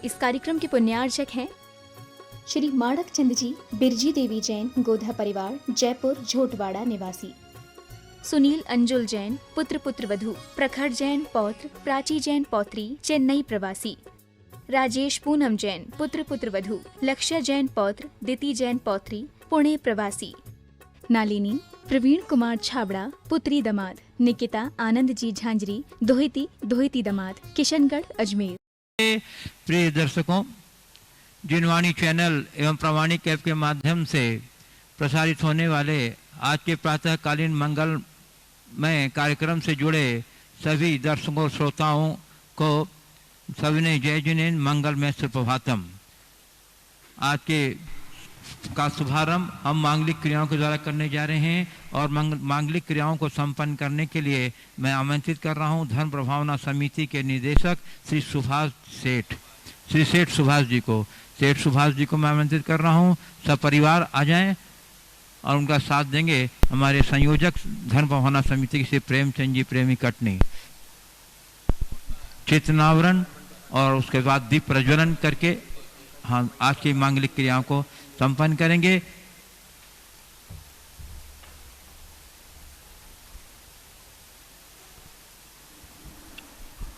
इस कार्यक्रम के पुण्यार्चक हैं श्री माणक चंद जी, बिरजी देवी जैन, गोधा परिवार, जयपुर झोटवाड़ा निवासी। सुनील अंजुल जैन, पुत्र पुत्र वधू, प्रखर जैन पौत्र, प्राची जैन पौत्री, चेन्नई प्रवासी। राजेश पूनम जैन, पुत्र पुत्र वधू, लक्ष्य जैन पौत्र, दिति जैन पौत्री, पुणे प्रवासी। नालिनी प्रवीण कुमार छाबड़ा, पुत्री दमाद। निकिता आनंद जी झांझरी, दोहिती दोहिती दमाद, किशनगढ़ अजमेर। प्रिय दर्शकों, जिनवाणी चैनल एवं प्रमाणिक ऐप के माध्यम से प्रसारित होने वाले आज के प्रातःकालीन मंगलमय कार्यक्रम से जुड़े सभी दर्शकों और श्रोताओं को सविनय जय जिनेन्द्र मंगलमय सुप्रभातम। आज के का शुभारंभ हम मांगलिक क्रियाओं के द्वारा करने जा रहे हैं और मांगलिक क्रियाओं को संपन्न करने के लिए मैं आमंत्रित कर रहा हूं धर्म प्रभावना समिति के निदेशक श्री सुभाष सेठ, श्री सेठ सुभाष जी को। सेठ सुभाष जी को मैं आमंत्रित कर रहा हूं, सब परिवार आ जाएं और उनका साथ देंगे हमारे संयोजक धर्म प्रभावना समिति के श्री प्रेमचंद जी प्रेमी कटनी। चितनावरण और उसके बाद दीप प्रज्वलन करके हाँ आज की मांगलिक क्रियाओं को संपन्न करेंगे।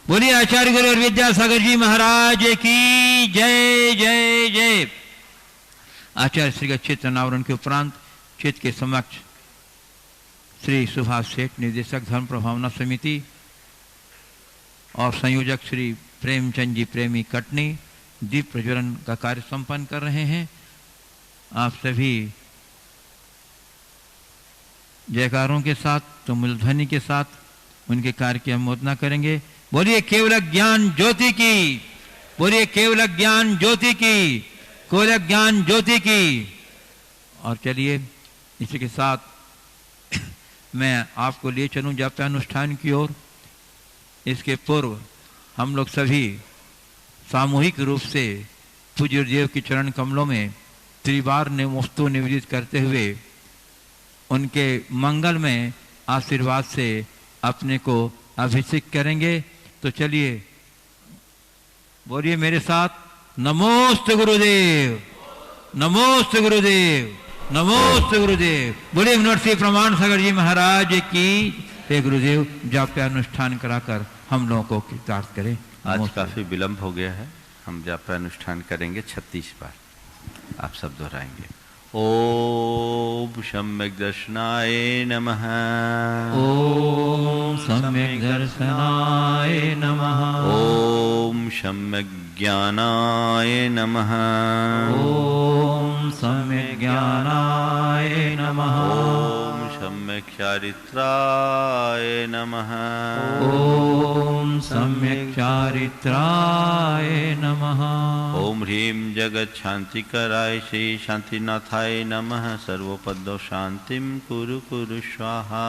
बोलिए आचार्य गुरु और विद्यासागर जी महाराज की जय जय जय। आचार्य श्री का चित्त अनावरण के उपरांत चित्त के समक्ष श्री सुभाष सेठ, निदेशक धर्म प्रभावना समिति और संयोजक श्री प्रेमचंद जी प्रेमी कटनी दीप प्रज्वलन का कार्य संपन्न कर रहे हैं। आप सभी जयकारों के साथ, तुमुल ध्वनि के साथ उनके कार्य की अनुमोदना करेंगे। बोलिए केवल ज्ञान ज्योति की, बोलिए केवल ज्ञान ज्योति की, केवल ज्ञान ज्योति की। और चलिए इसी के साथ मैं आपको ले चलूं जपानुष्ठान की ओर। इसके पूर्व हम लोग सभी सामूहिक रूप से पूज्य देव के चरण कमलों में त्रिवार वस्तु निवेदित करते हुए उनके मंगल में आशीर्वाद से अपने को अभिषेक करेंगे। तो चलिए बोलिए मेरे साथ, नमोस्तु गुरुदेव, नमोस्तु गुरुदेव, नमोस्तु गुरुदेव। बोलिए नरसिंह प्रमाण सागर जी महाराज की। हे गुरुदेव जाप अनुष्ठान कराकर हम लोगों को कृतार्थ करें। आज काफी विलंब हो गया है, हम जाप अनुष्ठान करेंगे 36 बार, आप सब दोहराएंगे। ओम सम्यक दर्शनाय नमः, ओम सम्यक दर्शनाय नमः, ओम सम्यक ज्ञानाय नमः, ओम सम्यक ज्ञानाय नमः, ओम सम्यक चारित्राय नमः, ओम सम्यक चारित्राय नमः, ओम ह्रीं जगत शांतिकराय श्री शांतिनाथाय नमः, सर्वोपद्रव शांतिं कुरु कुरु स्वाहा।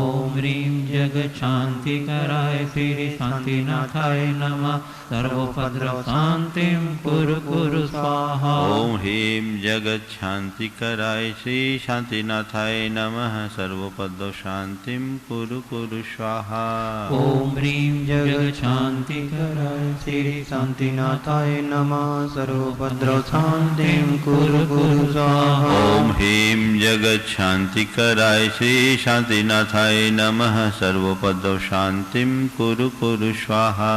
ओम ह्रीं जगत शांतिकराय श्री शांतिनाथाय नमः, सर्वोपद्रव शांतिं कुरु कुरु स्वाहा। ओम ह्रीं जगत शांतिकराय श्री शांतिनाथाय नमः, सर्वोपद्रव शांतिं कुरु कुरु स्वाहा। ओम ह्रीं जगत शांतिकराय श्री शांतिनाथाय नमः, सर्वोपद्रव शांतिं कुरु कुरु स्वाहा। ओम ह्रीं जगत शांतिकराय श्री शांतिनाथाय नमः, सर्वोपद्रव शांतिं कुरु कुरु स्वाहा।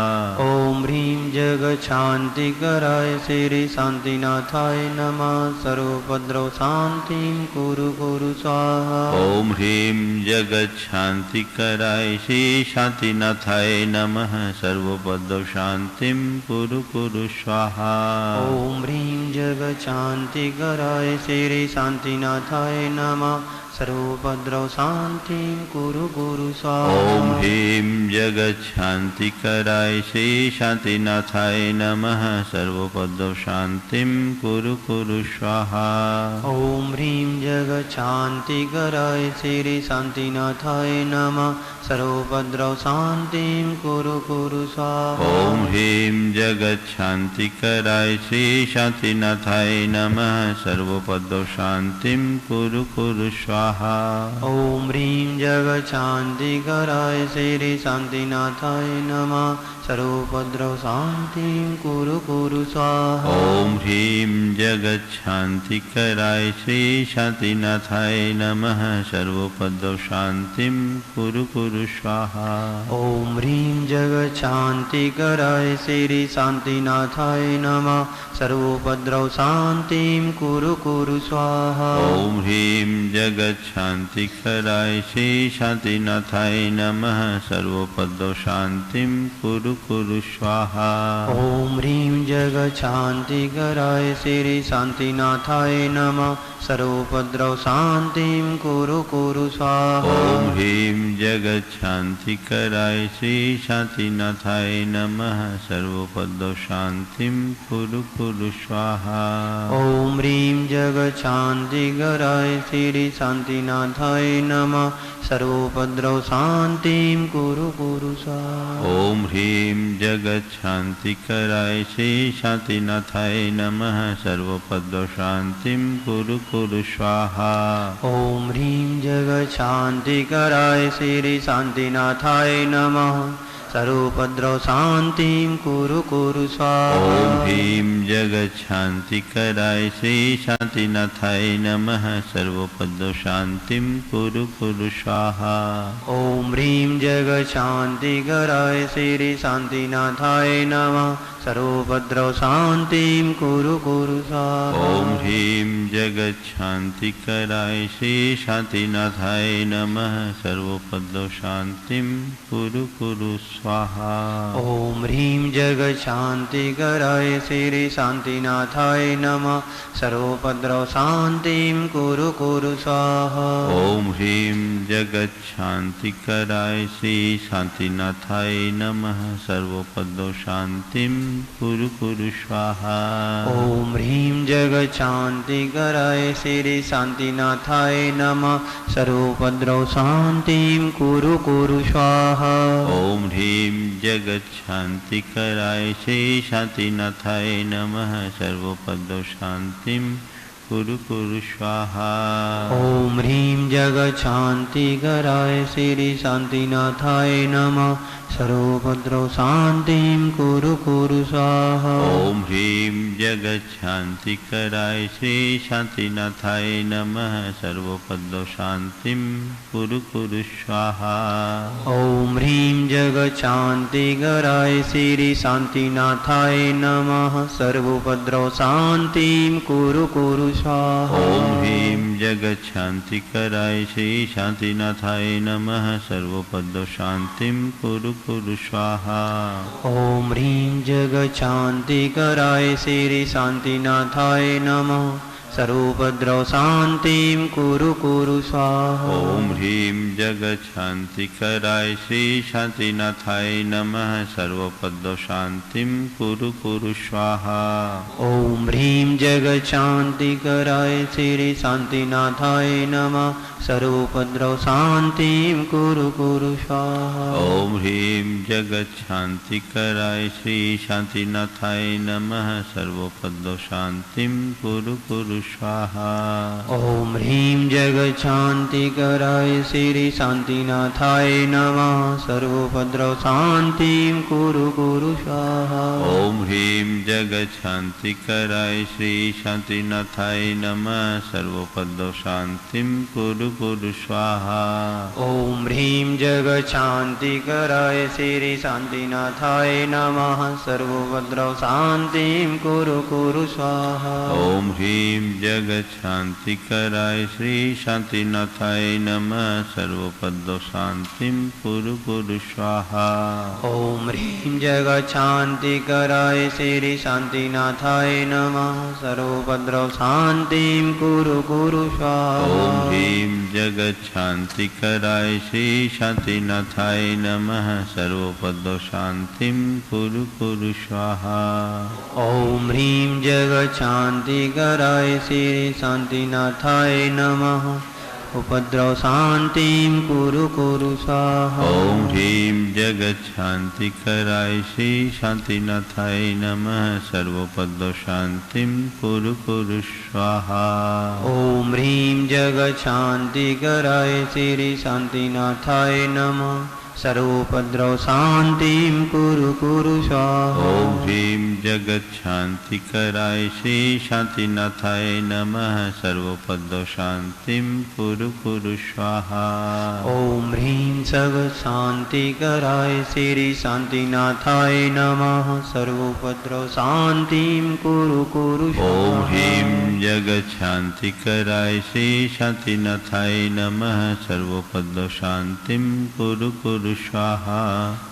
ओम ह्रीं जगत शांतिकराय श्री शांतिनाथाय नमः, सर्वोपद्रव शांतिं कुरु कुरु स्वाहा। ओम ह्रीं जगत शांतिकराय श्री शांतिनाथाय नमः, सर्वोपद्रव शांतिं कुरु कुरु स्वाहा। ओम ह्रीं जगत शांतिकराय श्री शांतिनाथाय नमः, सर्वोपद्रव शांतिं कुरु कुरु स्वाहा। ओम ह्रीं जगत शांतिकराय श्री शांतिनाथाय नमः, सर्वोपद्रव शांतिं कुरु कुरु स्वाहा। ओम ह्रीं जगत शांतिकराय श्री शांतिनाथाय नमः, सर्वोपद्रव शांतिं कुरु कुरु स्वाहा। ओम ह्रीं जगत शांतिकराय श्री शांतिनाथाय नमः, सर्वोपद्रव शांतिं कुरु कुरु स्वाहा। ओम ह्रीं जगत शांतिकराय श्री शांतिनाथाय नमः, सर्वोपद्रव शान्तिं कुरु कुरु स्वाहा। ओम ह्रीं जगच्छान्तिकराय श्री शान्तिनाथाय नमः सर्वोपद्रव शान्तिं कुरु कुरु स्वाहा। ॐ ह्रीं जगच्छान्तिकराय श्री शान्तिनाथाय नमः सर्वोपद्रव शान्तिं कुरु कुरु स्वाहा। ओम ह्रीं जगच्छान्तिकराय श्री शान्तिनाथाय नमः सर्वोपद्रव शान्तिं कुरु कुरु स्वाहा। ॐ ह्रीं जगच्छान्तिकराय श्री शान्तिनाथाय नमः सर्वोपद्रव शान्तिं कुरु कुरु स्वाहा। ओम ह्रीं जगच्छान्तिकराय श्री शान्तिनाथाय नमः सर्वोपद्रव शान्तिं कुरु कुरु स्वाहा। ॐ ह्रीं जगच्छान्तिकराय श्री शान्तिनाथाय नमः सर्वोपद्रव शान्तिं कुरु कुरु स्वाहा। ओम ह्रीं जगच्छान्तिकराय श्री शान्तिनाथाय नमः सर्वोपद्रव शान्तिं कुरु कुरु स्वाहा। ॐ ह्रीं जगच्छान्तिकराय श्री शान्तिनाथाय नमः सर्वोपद्रव शान्तिं कुरु कुरु स्वाहा। ओम ह्रीं जगच्छान्तिकराय श्री शान्तिनाथाय नमः सर्वोपद्रव शान्तिं कुरु कुरु स्वाहा। ॐ ह्रीं जगच्छान्तिकराय श्री शान्तिनाथाय नमः सर्वोपद्रव शान्तिं कुरु कुरु स्वाहा। ओम ह्रीं जगच्छान्तिकराय श्री शान्तिनाथाय नमः सर्वोपद्रव शान्तिं कुरु कुरु स्वाहा। ॐ ह्रीं जगच्छान्तिकराय श्री शान्तिनाथाय नमः सर्वोपद्रव शान्तिं कुरु कुरु स्वाहा। ओम ह्रीं जगच्छान्तिकराय श्री शान्तिनाथाय नमः सर्वोपद्रव शान्तिं कुरु कुरु स्वाहा। ॐ ह्रीं जगच्छान्तिकराय श्री शान्तिनाथाय नमः सर्वोपद्रव शान्तिं कुरु कुरु स्वाहा। ओम ह्रीं जगच्छान्तिकराय श्री शान्तिनाथाय नमः सर्वोपद्रव शान्तिं कुरु कुरु स्वाहा। ॐ ह्रीं जगच्छान्तिकराय श्री शान्तिनाथाय नमः सर्वोपद्रव शान्तिं कुरु कुरु स्वाहा। ओम ह्रीं जगच्छान्तिकराय श्री शान्तिनाथाय नमः सर्वोपद्रव शान्तिं कुरु कुरु स्वाहा। ॐ ह्रीं जगच्छान्तिकराय श्री शान्तिनाथाय नमः सर्वोपद्रव शान्तिं कुरु कुरु स्वाहा। ओम ह्रीं जगच्छान्तिकराय श्री शान्तिनाथाय नमः सर्वोपद्रव शान्तिं कुरु कुरु स्वाहा। ॐ ह्रीं जगच्छान्तिकराय श्री शान्तिनाथाय नमः सर्वोपद्रव शान्तिं कुरु कुरु स्वाहा। ओम ह्रीं जगच्छान्तिकराय श्री शान्तिनाथाय नमः सर्वोपद्रव शान्तिं कुरु कुरु स्वाहा। ॐ ह्रीं जगच्छान्तिकराय श्री शान्तिनाथाय नमः सर्वोपद्रव शान्तिं कुरु कुरु स्वाहा। ओम ह्रीं जगच्छान्तिकराय श्री शान्तिनाथाय नमः सर्वोपद्रव शान्तिं कुरु कुरु स्वाहा। ॐ ह्रीं जगच्छान्तिकराय श्री शान्तिनाथाय नमः सर्वोपद्रव शान्तिं कुरु कुरु स्वाहा। ओम ह्रीं जगच्छान्तिकराय श्री शान्तिनाथाय नमः सर्वोपद्रव शान्तिं कुरु कुरु स्वाहा। ॐ ह्रीं जगच्छान्तिकराय श्री शान्तिनाथाय नमः सर्वोपद्रव शान्तिं कुरु कुरु स्वाहा। ओम ह्रीं जगच्छान्तिकराय श्री शान्तिनाथाय नमः सर्वोपद्रव शान्तिं कुरु कुरु स्वाहा। ॐ ह्रीं जगच्छान्तिकराय श्री शान्तिनाथाय नमः सर्वोपद्रव शान्तिं कुरु कुरु स्वाहा। ओम ह्रीं जगच्छान्तिकराय श्री शान्तिनाथाय नमः सर्वोपद्रव शान्तिं कुरु कुरु स्वाहा। ॐ ह्रीं जगच्छान्तिकराय श्री शान्तिनाथाय नमः उपद्रव शान्तिं कुरु कुरु स्वाहा। ओम ह्रीं जगच्छान्तिकराय श्री शान्तिनाथाय नमः सर्वोपद्रव शान्तिं कुरु कुरु स्वाहा। ॐ ह्रीं जगच्छान्तिकराय श्री शान्तिनाथाय नमः सर्वोपद्रव शांतिं कुरु कुरु स्वाहा। ओम ह्रीं जगत शांति कराय श्री शांतिनाथाय नमः सर्वोपद्रव शांतिं कुरु कुरु स्वाहा। ओम ह्रीं जगत शांति कराय श्री शांतिनाथाय नमः सर्वोपद्रव शांतिं कुरु कुरु स्वाहा। ओम ह्रीं जगत शांति कराय श्री शांतिनाथाय नमः सर्वोपद्रव शांतिं कुरु कुरु स्वाहा।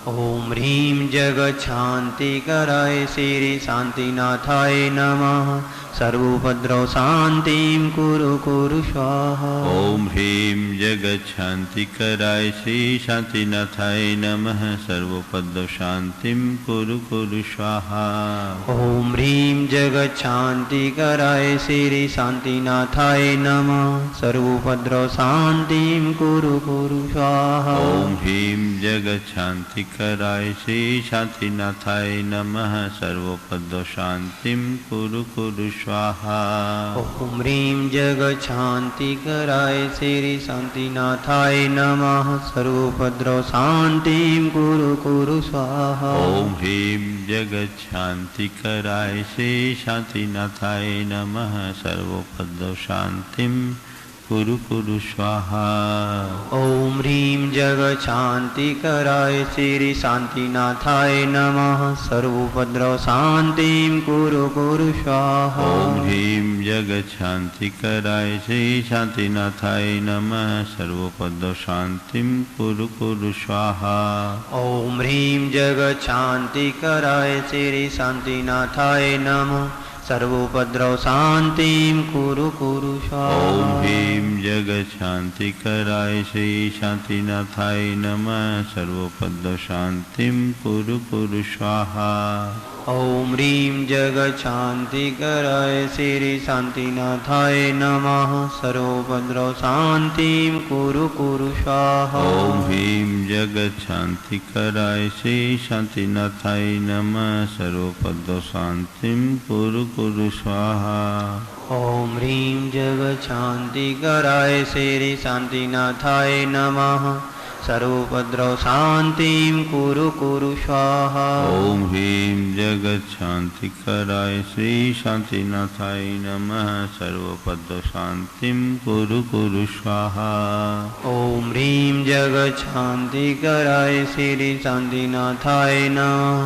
ओम ह्रीं जगत शांति कराय श्री शांतिनाथाय नमः सर्वोपद्रव शांतिं कुरु कुरु स्वाहा। ओम ह्रीं जगत शांति कराय श्री शांतिनाथाय नमः सर्वोपद्रव शांतिं कुरु कुरु स्वाहा। ओम ह्रीं जगत शांति कराय श्री शांतिनाथाय नमः सर्वोपद्रव शांतिं कुरु कुरु स्वाहा। ओम ह्रीं जगत शांति कराय श्री शांतिनाथाय नमः सर्वोपद्रव शांतिं कुरु कुरु स्वाहा। ओम ह्रीं जगत शांति कराय श्री शांतिनाथाय नमः सर्वोपद्रव शांतिं कुरु कुरु स्वाहा। ओम ह्रीं जगत शांति कराय श्री शांतिनाथाय नमः सर्वोपद्रव शांतिं कुरु कुरु स्वाहा। ओम ह्रीं जगत शांति कराय श्री शांतिनाथाय नमः सर्वोपद्रव शांतिं कुरु कुरु स्वाहा। ओम ह्रीं जगत शांति कराय श्री शांतिनाथाय नमः सर्वोपद्रव शांतिं कुरु कुरु स्वाहा। ओम ह्रीं जगत शांति कराय श्री शांतिनाथाय नमः सर्वोपद्रव शांतिं कुरु कुरु स्वाहा। ओम ह्रीं जगत शांति कराय श्री शांतिनाथाय नमः सर्वोपद्रव शांतिं कुरु कुरु स्वाहा। ओम ह्रीं जगत शांति कराय श्री शांतिनाथाय नमः सर्वोपद्रव शांतिं कुरु कुरु स्वाहा। ओम ह्रीं जगत शांति कराय श्री शांतिनाथाय नमः सर्वोपद्रव शांतिं कुरु कुरु स्वाहा। ओम ह्रीं जगत शांति कराय श्री शांतिनाथाय नमः सर्वोपद्रव शांतिं कुरु कुरु स्वाहा। ओम ह्रीं जगत शांति कराय श्री शांतिनाथाय नमः सर्वोपद्रव शांतिं कुरु कुरु स्वाहा। ओम ह्रीं जगत शांति कराय श्री शांतिनाथाय नमः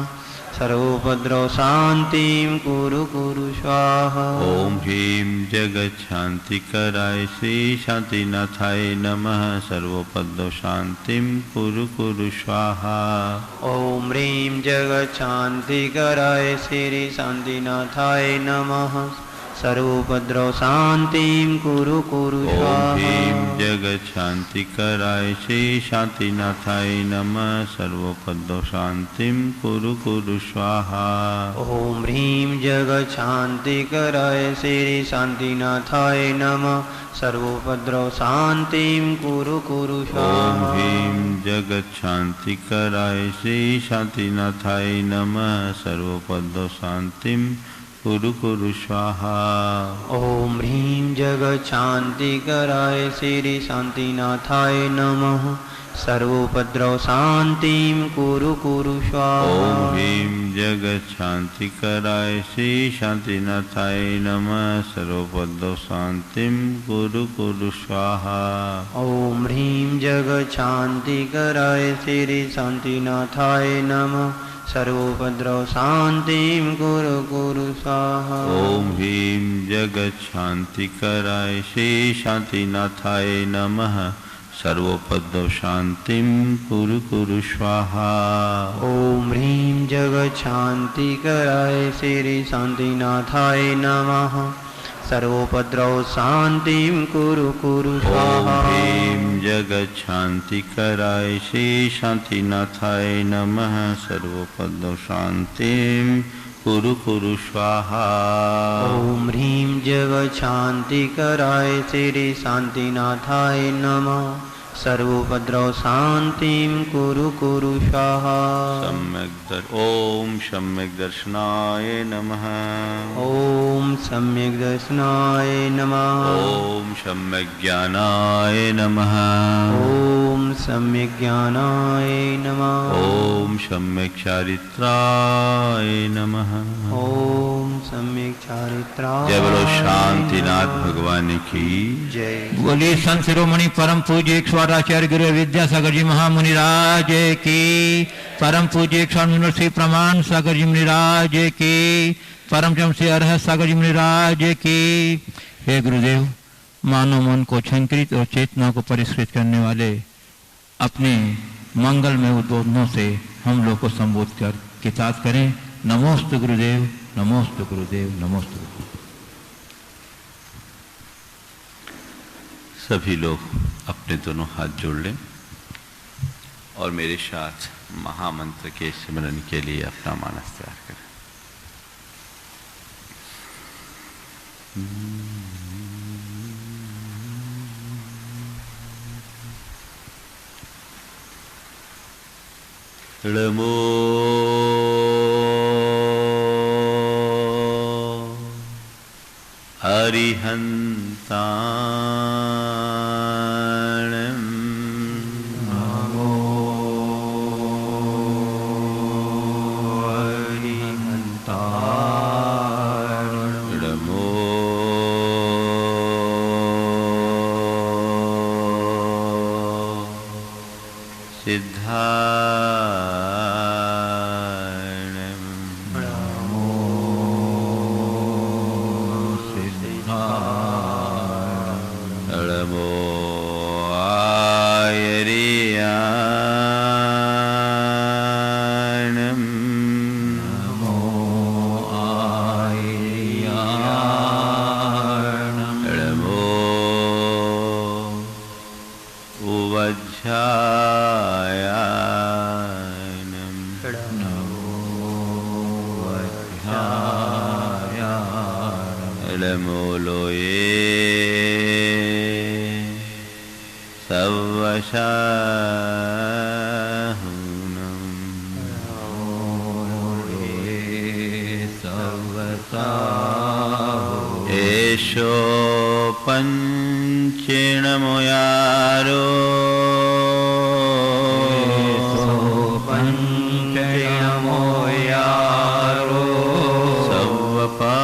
सर्वोपद्रव शांतिं कुरु कुरु स्वाहा। ओम ह्रीं जगत शांति कराय श्री शांतिनाथाय नमः सर्वोपद्रव शांतिं कुरु कुरु स्वाहा। ओम ह्रीं जगत शांति कराय श्री शांतिनाथाय नमः सर्वोपद्रव शांतिं कुरु कुरु ओम स्वाहा। ह्रीं जगत शांति कराय श्री शांतिनाथाय नमः सर्वोपद्रव शांतिं कुरु कुरु स्वाहा। ओम ह्रीं जगत शांति कराय श्री शांतिनाथाय नमः सर्वोपद्रव शांतिं कुरु कुरु ओम स्वाहा। ह्रीं जगत शांति कराय श्री शांतिनाथाय नमः सर्वोपद्रव शांतिं कुरु कुरु स्वाहा। ओम ह्रीं जगत शांति कराय श्री शांतिनाथाय नमः सर्वोपद्रव शांतिं कुरु कुरु स्वाहा। ओम ह्रीं जगत शांति कराय श्री शांतिनाथाय नमः सर्वोपद्रव शांतिं कुरु कुरु स्वाहा। ओम ह्रीं जगत शांति कराय श्री शांतिनाथाय नमः सर्वोपद्रव शांतिं कुरु कुरु स्वाहा। ओम ह्रीं जगत शांति कराय श्री शांतिनाथाय नमः सर्वोपद्रव शांतिं कुरु कुरु स्वाहा। ओम ह्रीं जगत शांति कराय श्री शांतिनाथाय नमः सर्वोपद्रव शांतिं कुरु कुरु ओम स्वाहा। ह्रीं जगत शांति कराय श्री शांतिनाथाय नमः सर्वोपद्रव शांतिं कुरु कुरु स्वाहा। ओम ह्रीं जगत शांति कराय श्री शांतिनाथाय नमः सर्वोपद्रव शान्तिं कुरु कुरु स्वाहा। ओम सम्यक दर्शनाय नमः। ॐ सम्यक् दर्शनाय नमः। ओम सम्यक ज्ञानाय नमः। ॐ सम्यक् ज्ञानाय नमः। ओम सम्यक चारित्राय नमः। ॐ सम्यक् चारित्राय। जय बोलो शांतिनाथ भगवान की जय। बोलिए संत शिरोमणि परम पूज्य एक स्वाराचार्य गुरु विद्यासागर जी महामुनिराज की, परम पूज्य एक स्वामी श्री प्रमाण सागर जी मुनिराज की, परम चम श्री अरहत सागर जी मुनिराज की। हे गुरुदेव, मानव मन को छंकृत और चेतना को परिष्कृत करने वाले अपने मंगल में उद्बोधनों से हम लोग को संबोध कर किताब करें। नमोस्तु गुरुदेव, नमोस्तु गुरुदेव, नमोस्तु गुरुदेव। सभी लोग अपने दोनों हाथ जोड़ लें और मेरे साथ महामंत्र के स्मरण के लिए अपना मानस तैयार करें। नमो अरिहन्ताणं। नमो अरिहन्ताणं। नमो सिद्धाणं। नमो सिद्धाणं। नमो आयर्याणं। नमो आयर्याणं। नमो उवज्झायाणं। नमो वज्रायाणं। नमो लोये सवशाहुनं। एषो पञ्चेणमयारो पञ्चेणमोयारो सर्वपावपणाशिनो।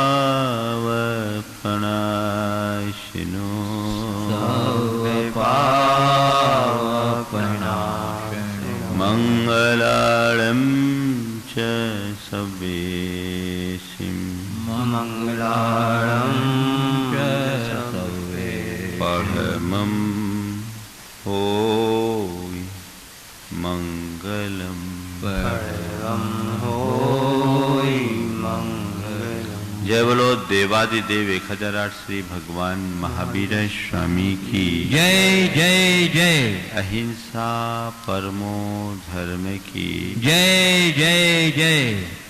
सर्वपावपणाशिनो। मङ्गलाळं च सवेशिं। मङ्गलाळं च सर्वे। परमं होयि मङ्गलम्। परमं होयि मङ्गलम्। जय बोलो देवादिदेव 1008 श्री भगवान महावीर स्वामी की जय जय जय। अहिंसा परमो धर्म की जय जय जय।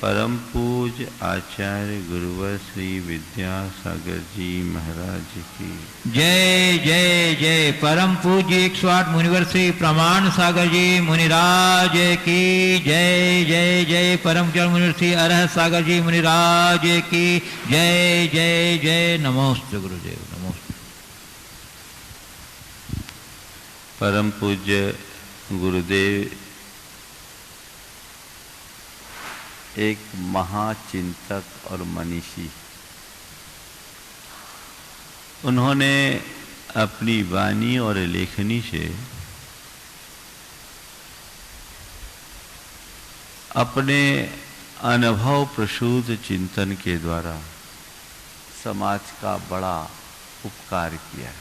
परम पूज्य आचार्य गुरुवर श्री विद्यासागर जी महाराज की जय जय जय। परम पूज्य 108 मुनिवर श्री प्रमाण सागर जी मुनिराज की जय जय जय। परम चरण मुनिवर श्री अरहत सागर जी मुनिराज की जय जय जय। नमोस्तु गुरुदेव, नमोस्तु। परम पूज्य गुरुदेव एक महाचिंतक और मनीषी। उन्होंने अपनी वाणी और लेखनी से अपने अनुभव प्रसूत चिंतन के द्वारा समाज का बड़ा उपकार किया।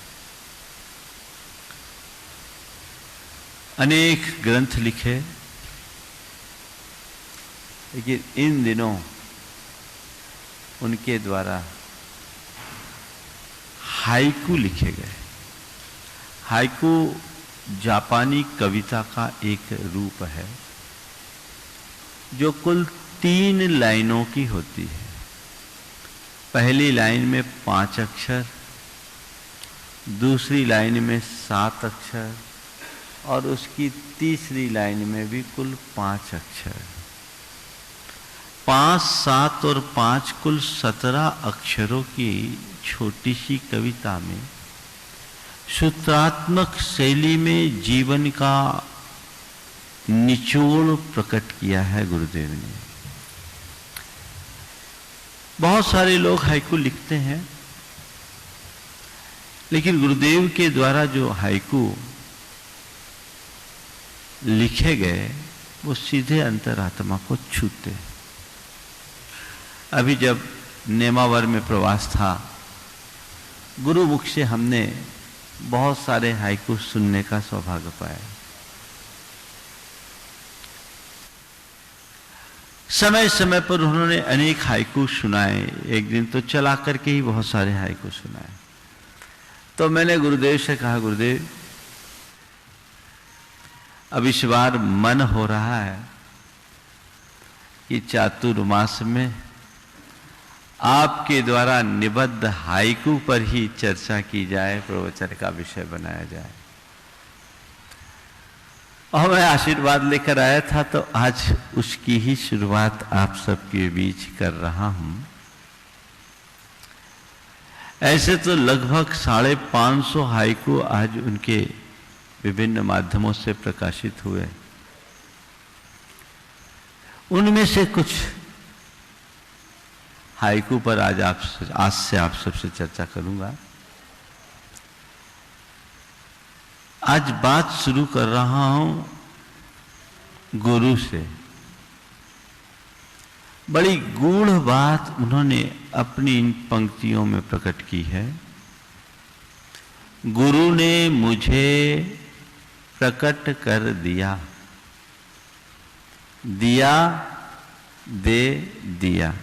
अनेक ग्रंथ लिखे, लेकिन इन दिनों उनके द्वारा हाइकू लिखे गए। हाइकू जापानी कविता का एक रूप है जो कुल 3 लाइनों की होती है। पहली लाइन में 5 अक्षर, दूसरी लाइन में 7 अक्षर, और उसकी तीसरी लाइन में भी कुल 5 अक्षर। 5, 7 और 5 कुल 17 अक्षरों की छोटी सी कविता में सूत्रात्मक शैली में जीवन का निचोड़ प्रकट किया है गुरुदेव ने। बहुत सारे लोग हाइकू लिखते हैं, लेकिन गुरुदेव के द्वारा जो हाइकू लिखे गए वो सीधे अंतरात्मा को छूते। अभी जब नेमावर में प्रवास था, गुरुमुख से हमने बहुत सारे हाइकू सुनने का सौभाग्य पाया। समय समय पर उन्होंने अनेक हाइकू सुनाए। एक दिन तो चला करके ही बहुत सारे हाइकू सुनाए। तो मैंने गुरुदेव से कहा, गुरुदेव अब इस बार मन हो रहा है कि चातुर्मास में आपके द्वारा निबद्ध हाइकू पर ही चर्चा की जाए, प्रवचन का विषय बनाया जाए। और मैं आशीर्वाद लेकर आया था, तो आज उसकी ही शुरुआत आप सबके बीच कर रहा हूं। ऐसे तो लगभग 550 हाइकू आज उनके विभिन्न माध्यमों से प्रकाशित हुए। उनमें से कुछ हाइकू पर आज से आप सबसे चर्चा करूंगा। आज बात शुरू कर रहा हूं गुरु से। बड़ी गूढ़ बात उन्होंने अपनी इन पंक्तियों में प्रकट की है। गुरु ने मुझे प्रकट कर दिया, दिया दे दिया।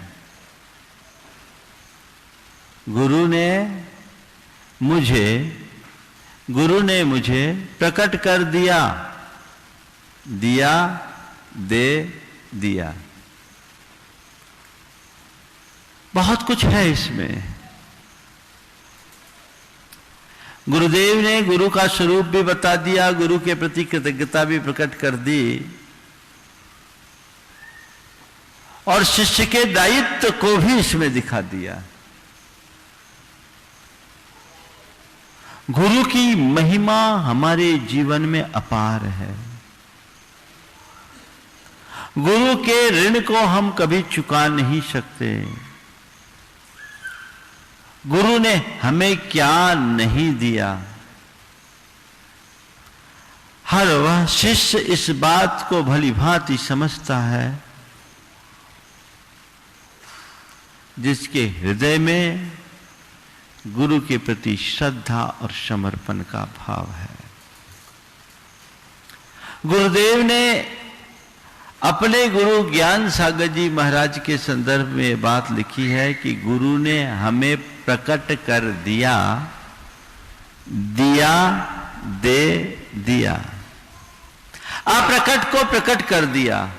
गुरु ने मुझे प्रकट कर दिया, दिया दे दिया। बहुत कुछ है इसमें। गुरुदेव ने गुरु का स्वरूप भी बता दिया, गुरु के प्रति कृतज्ञता भी प्रकट कर दी, और शिष्य के दायित्व को भी इसमें दिखा दिया। गुरु की महिमा हमारे जीवन में अपार है। गुरु के ऋण को हम कभी चुका नहीं सकते। गुरु ने हमें क्या नहीं दिया। हर वह शिष्य इस बात को भली भांति समझता है जिसके हृदय में गुरु के प्रति श्रद्धा और समर्पण का भाव है। गुरुदेव ने अपने गुरु ज्ञान सागर जी महाराज के संदर्भ में बात लिखी है कि गुरु ने हमें प्रकट कर दिया, दिया दे दिया। अप्रकट को प्रकट कर दिया,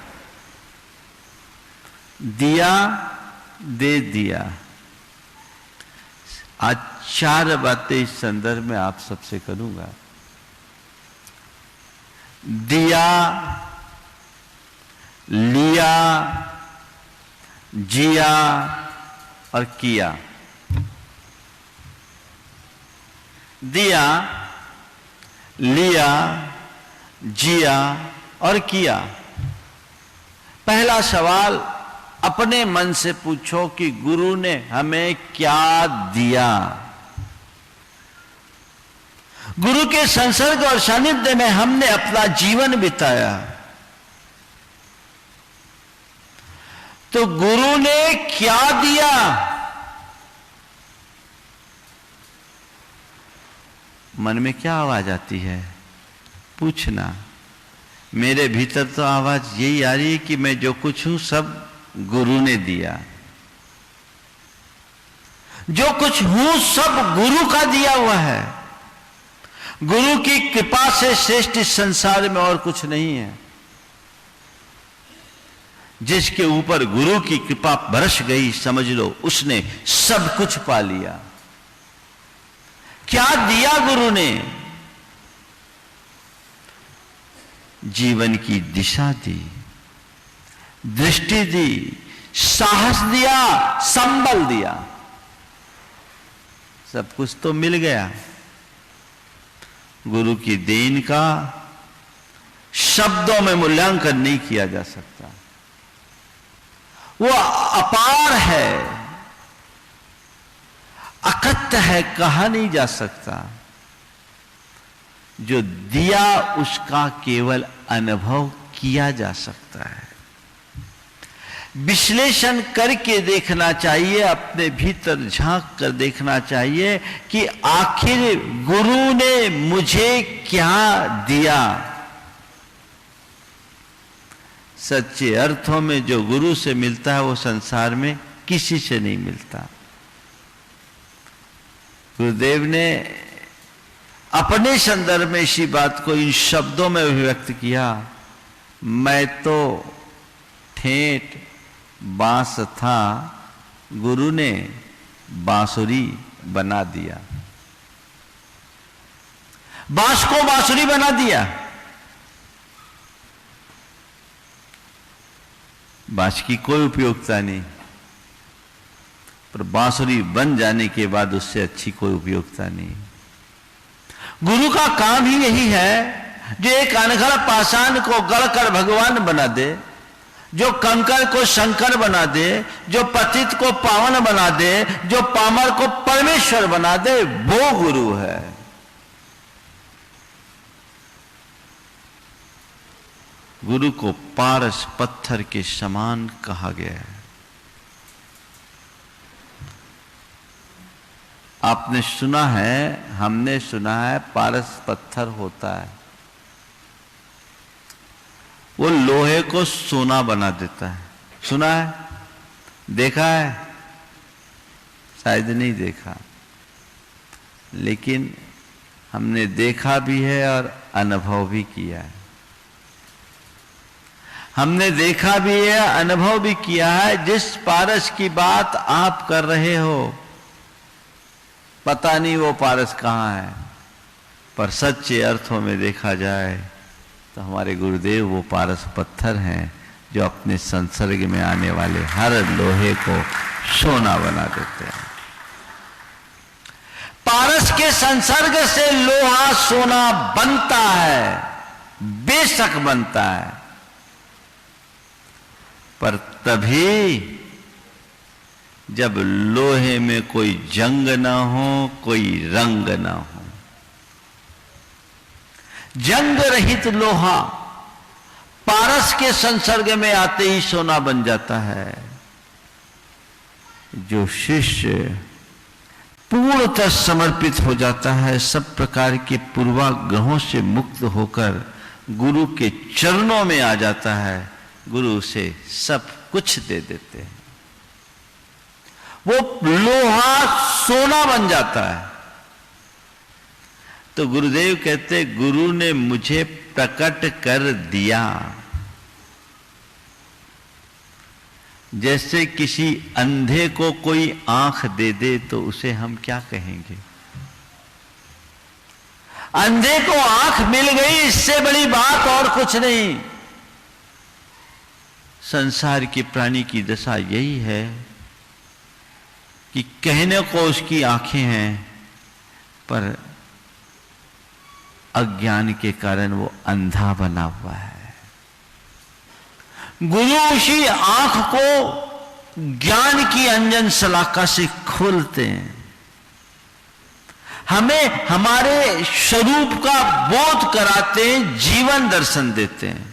दिया दे दिया। आज 4 बातें इस संदर्भ में आप सबसे करूंगा। दिया, लिया, जिया और किया। दिया, लिया, जिया और किया। पहला सवाल अपने मन से पूछो कि गुरु ने हमें क्या दिया। गुरु के संसर्ग और सानिध्य में हमने अपना जीवन बिताया, तो गुरु ने क्या दिया। मन में क्या आवाज आती है? पूछना। मेरे भीतर तो आवाज यही आ रही है कि मैं जो कुछ हूं सब गुरु ने दिया। जो कुछ हूं सब गुरु का दिया हुआ है। गुरु की कृपा से श्रेष्ठ इस संसार में और कुछ नहीं है। जिसके ऊपर गुरु की कृपा बरस गई, समझ लो उसने सब कुछ पा लिया। क्या दिया गुरु ने? जीवन की दिशा दी, दृष्टि दी, साहस दिया, संबल दिया। सब कुछ तो मिल गया। गुरु की देन का शब्दों में मूल्यांकन नहीं किया जा सकता। वो अपार है, अकथ्य है, कहा नहीं जा सकता। जो दिया उसका केवल अनुभव किया जा सकता है। विश्लेषण करके देखना चाहिए, अपने भीतर झांक कर देखना चाहिए कि आखिर गुरु ने मुझे क्या दिया। सच्चे अर्थों में जो गुरु से मिलता है वो संसार में किसी से नहीं मिलता। गुरुदेव ने अपने संदर्भ में इसी बात को इन शब्दों में अभिव्यक्त किया, मैं तो ठेठ बांस था, गुरु ने बांसुरी बना दिया। बांस को बांसुरी बना दिया। बांस की कोई उपयोगिता नहीं, पर बांसुरी बन जाने के बाद उससे अच्छी कोई उपयोगिता नहीं। गुरु का काम ही यही है, जो एक अनगढ़ पाषाण को गढ़कर भगवान बना दे, जो कंकर को शंकर बना दे, जो पतित को पावन बना दे, जो पामर को परमेश्वर बना दे, वो गुरु है। गुरु को पारस पत्थर के समान कहा गया है। आपने सुना है, हमने सुना है, पारस पत्थर होता है, वो लोहे को सोना बना देता है। सुना है? देखा है? शायद नहीं देखा, लेकिन हमने देखा भी है और अनुभव भी किया है। हमने देखा भी है, अनुभव भी किया है। जिस पारस की बात आप कर रहे हो, पता नहीं वो पारस कहाँ है, पर सच्चे अर्थों में देखा जाए तो हमारे गुरुदेव वो पारस पत्थर हैं, जो अपने संसर्ग में आने वाले हर लोहे को सोना बना देते हैं। पारस के संसर्ग से लोहा सोना बनता है, बेशक बनता है, पर तभी जब लोहे में कोई जंग ना हो, कोई रंग ना हो। जंग रहित लोहा पारस के संसर्ग में आते ही सोना बन जाता है। जो शिष्य पूर्णतः समर्पित हो जाता है, सब प्रकार के पूर्वाग्रहों से मुक्त होकर गुरु के चरणों में आ जाता है, गुरु उसे सब कुछ दे देते हैं। वो लोहा सोना बन जाता है। तो गुरुदेव कहते, गुरु ने मुझे प्रकट कर दिया। जैसे किसी अंधे को कोई आंख दे दे तो उसे हम क्या कहेंगे? अंधे को आंख मिल गई, इससे बड़ी बात और कुछ नहीं। संसार के प्राणी की दशा यही है कि कहने को उसकी आंखें हैं, पर अज्ञान के कारण वो अंधा बना हुआ है। गुरु उसी आंख को ज्ञान की अंजन सलाका से खोलते हैं, हमें हमारे स्वरूप का बोध कराते हैं, जीवन दर्शन देते हैं।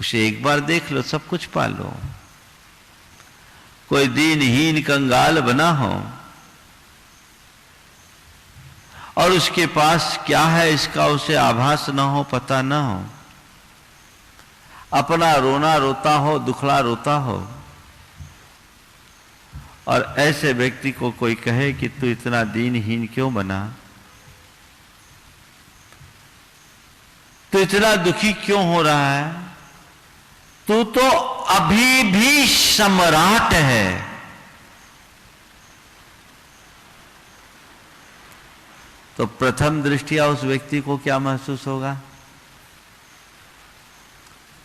उसे एक बार देख लो, सब कुछ पा लो। कोई दीनहीन कंगाल बना हो और उसके पास क्या है इसका उसे आभास ना हो, पता ना हो, अपना रोना रोता हो, दुखड़ा रोता हो, और ऐसे व्यक्ति को कोई कहे कि तू इतना दीनहीन क्यों बना, तू इतना दुखी क्यों हो रहा है, तू तो अभी भी सम्राट है। तो प्रथम दृष्टिया उस व्यक्ति को क्या महसूस होगा?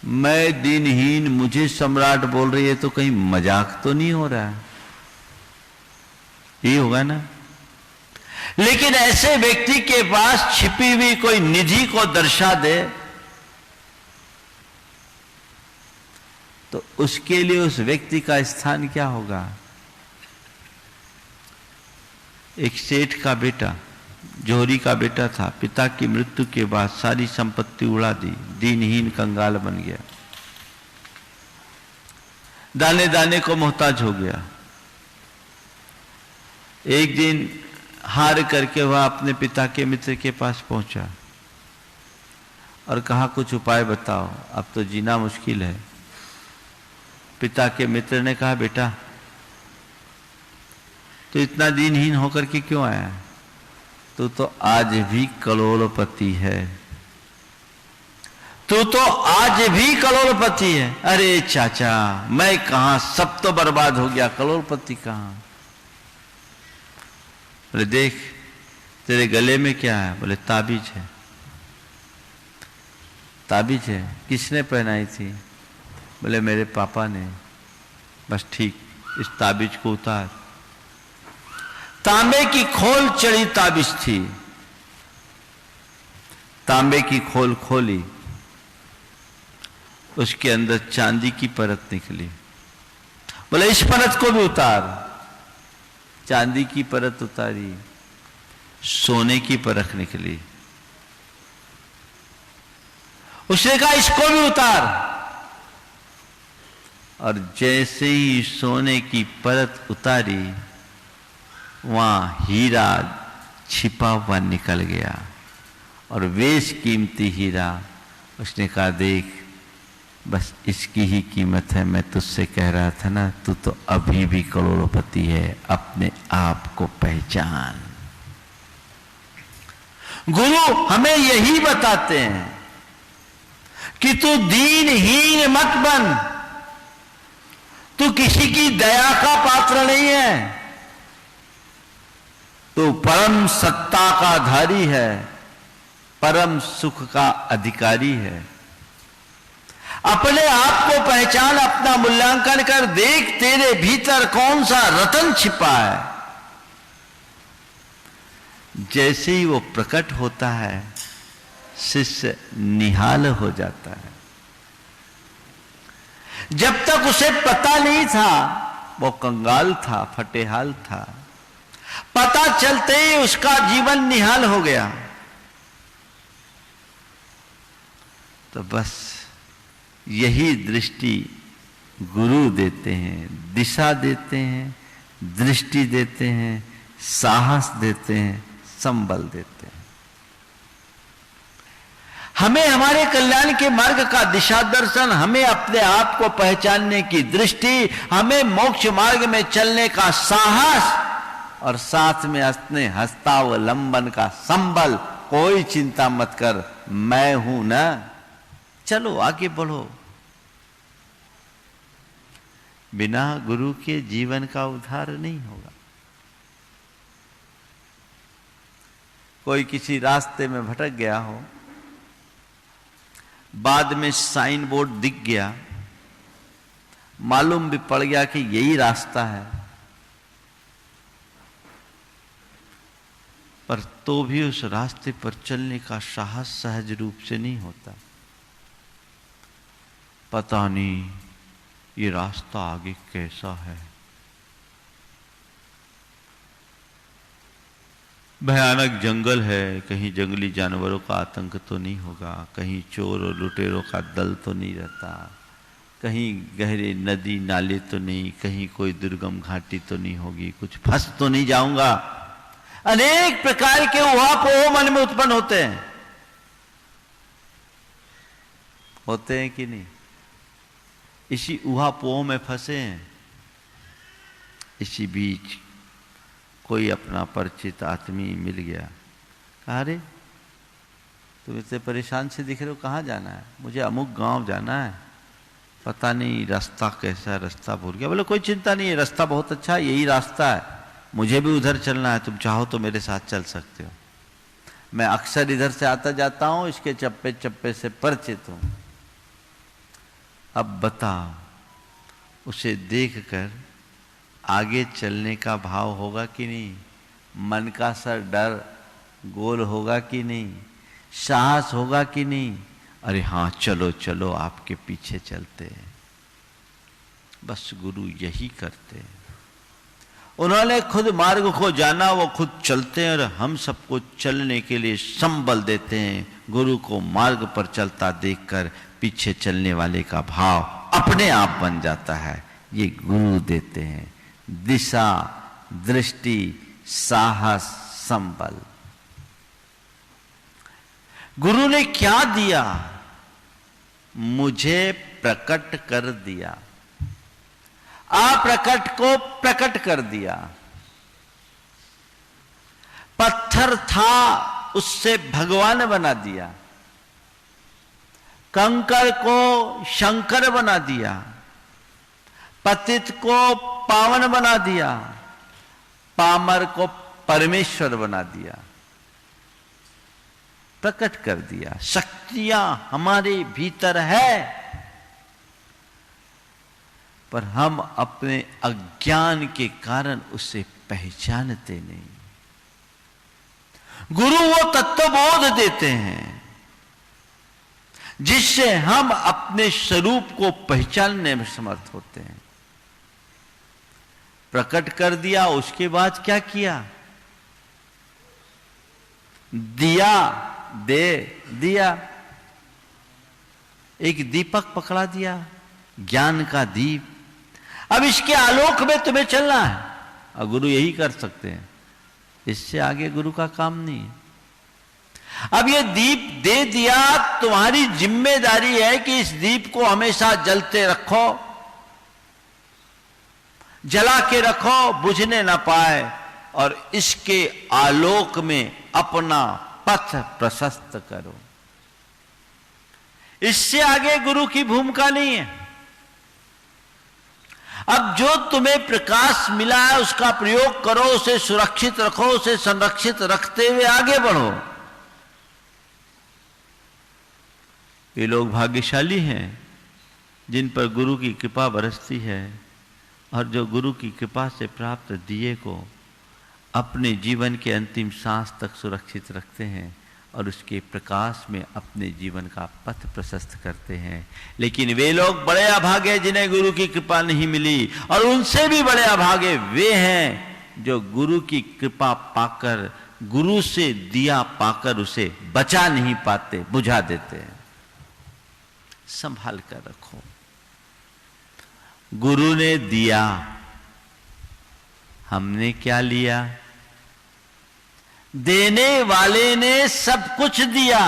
मैं दिनहीन, मुझे सम्राट बोल रही है तो कहीं मजाक तो नहीं हो रहा है, ये होगा ना। लेकिन ऐसे व्यक्ति के पास छिपी हुई कोई निधि को दर्शा दे तो उसके लिए उस व्यक्ति का स्थान क्या होगा? एक सेठ का बेटा, जोहरी का बेटा था, पिता की मृत्यु के बाद सारी संपत्ति उड़ा दी, दीनहीन कंगाल बन गया, दाने दाने को मोहताज हो गया। एक दिन हार करके वह अपने पिता के मित्र के पास पहुंचा और कहा कुछ उपाय बताओ, अब तो जीना मुश्किल है। पिता के मित्र ने कहा बेटा तो इतना दीनहीन होकर के क्यों आया? तू तो आज भी करोड़पति है, तू तो आज भी करोड़पति है। अरे चाचा मैं कहां, सब तो बर्बाद हो गया, करोड़पति कहां? बोले देख तेरे गले में क्या है? बोले ताबीज है। ताबीज है, किसने पहनाई थी? बोले मेरे पापा ने। बस ठीक, इस ताबीज को उतार। तांबे की खोल चढ़ी ताबीज थी, तांबे की खोल खोली, उसके अंदर चांदी की परत निकली। बोले इस परत को भी उतार। चांदी की परत उतारी, सोने की परत निकली। उसने कहा इसको भी उतार, और जैसे ही सोने की परत उतारी वहां हीरा छिपा हुआ निकल गया, और बेश कीमती हीरा। उसने कहा देख बस इसकी ही कीमत है, मैं तुझसे कह रहा था ना, तू तो अभी भी करोड़पति है, अपने आप को पहचान। गुरु हमें यही बताते हैं कि तू दीनहीन मत बन, तू किसी की दया का पात्र नहीं है, तू परम सत्ता का धारी है, परम सुख का अधिकारी है। अपने आप को पहचान, अपना मूल्यांकन कर, देख तेरे भीतर कौन सा रतन छिपा है। जैसे ही वो प्रकट होता है शिष्य निहाल हो जाता है। जब तक उसे पता नहीं था वो कंगाल था, फटेहाल था, पता चलते ही उसका जीवन निहाल हो गया। तो बस यही दृष्टि गुरु देते हैं, दिशा देते हैं, दृष्टि देते हैं, साहस देते हैं, संबल देते हैं। हमें हमारे कल्याण के मार्ग का दिशा दर्शन, हमें अपने आप को पहचानने की दृष्टि, हमें मोक्ष मार्ग में चलने का साहस, और साथ में अपने हस्तावलंबन का संबल। कोई चिंता मत कर, मैं हूं ना, चलो आगे बढ़ो। बिना गुरु के जीवन का उद्धार नहीं होगा। कोई किसी रास्ते में भटक गया हो, बाद में साइन बोर्ड दिख गया, मालूम भी पड़ गया कि यही रास्ता है, पर तो भी उस रास्ते पर चलने का साहस सहज रूप से नहीं होता। पता नहीं ये रास्ता आगे कैसा है, भयानक जंगल है, कहीं जंगली जानवरों का आतंक तो नहीं होगा, कहीं चोर और लुटेरों का दल तो नहीं रहता, कहीं गहरे नदी नाले तो नहीं, कहीं कोई दुर्गम घाटी तो नहीं होगी, कुछ फंस तो नहीं जाऊंगा। अनेक प्रकार के उहापोह मन में उत्पन्न होते हैं। होते हैं कि नहीं? इसी उहापोह में फंसे हैं। इसी बीच कोई अपना परिचित आदमी मिल गया, कहा रे तुम इतने परेशान से दिख रहे हो, कहाँ जाना है? मुझे अमुक गांव जाना है, पता नहीं रास्ता कैसा है, रास्ता भूल गया। बोले कोई चिंता नहीं है, रास्ता बहुत अच्छा है, यही रास्ता है, मुझे भी उधर चलना है, तुम चाहो तो मेरे साथ चल सकते हो। मैं अक्सर इधर से आता जाता हूं, इसके चप्पे चप्पे से परिचित हूं। अब बताओ, उसे देखकर आगे चलने का भाव होगा कि नहीं? मन का सा डर गोल होगा कि नहीं? साहस होगा कि नहीं? अरे हाँ, चलो चलो, आपके पीछे चलते हैं। बस गुरु यही करते हैं। उन्होंने खुद मार्ग को जाना, वो खुद चलते हैं और हम सबको चलने के लिए संबल देते हैं। गुरु को मार्ग पर चलता देखकर पीछे चलने वाले का भाव अपने आप बन जाता है। ये गुरु देते हैं दिशा, दृष्टि, साहस, संबल। गुरु ने क्या दिया? मुझे प्रकट कर दिया, अप्रकट को प्रकट कर दिया। पत्थर था, उससे भगवान बना दिया। कंकर को शंकर बना दिया। पतित को पावन बना दिया। पामर को परमेश्वर बना दिया। प्रकट कर दिया। शक्तियां हमारे भीतर है, पर हम अपने अज्ञान के कारण उसे पहचानते नहीं। गुरु वो तत्वबोध देते हैं जिससे हम अपने स्वरूप को पहचानने में समर्थ होते हैं। प्रकट कर दिया, उसके बाद क्या किया? दिया, दे दिया। एक दीपक पकड़ा दिया, ज्ञान का दीप। अब इसके आलोक में तुम्हें चलना है, और गुरु यही कर सकते हैं। इससे आगे गुरु का काम नहीं है। अब ये दीप दे दिया, तुम्हारी जिम्मेदारी है कि इस दीप को हमेशा जलते रखो, जला के रखो, बुझने ना पाए, और इसके आलोक में अपना पथ प्रशस्त करो। इससे आगे गुरु की भूमिका नहीं है। अब जो तुम्हें प्रकाश मिला है उसका प्रयोग करो, उसे सुरक्षित रखो, उसे संरक्षित रखते हुए आगे बढ़ो। ये लोग भाग्यशाली हैं जिन पर गुरु की कृपा बरसती है, और जो गुरु की कृपा से प्राप्त दिए को अपने जीवन के अंतिम सांस तक सुरक्षित रखते हैं और उसके प्रकाश में अपने जीवन का पथ प्रशस्त करते हैं। लेकिन वे लोग बड़े अभागे जिन्हें गुरु की कृपा नहीं मिली, और उनसे भी बड़े अभागे वे हैं जो गुरु की कृपा पाकर, गुरु से दिया पाकर उसे बचा नहीं पाते, बुझा देते हैं। संभाल कर रखो। गुरु ने दिया, हमने क्या लिया? देने वाले ने सब कुछ दिया,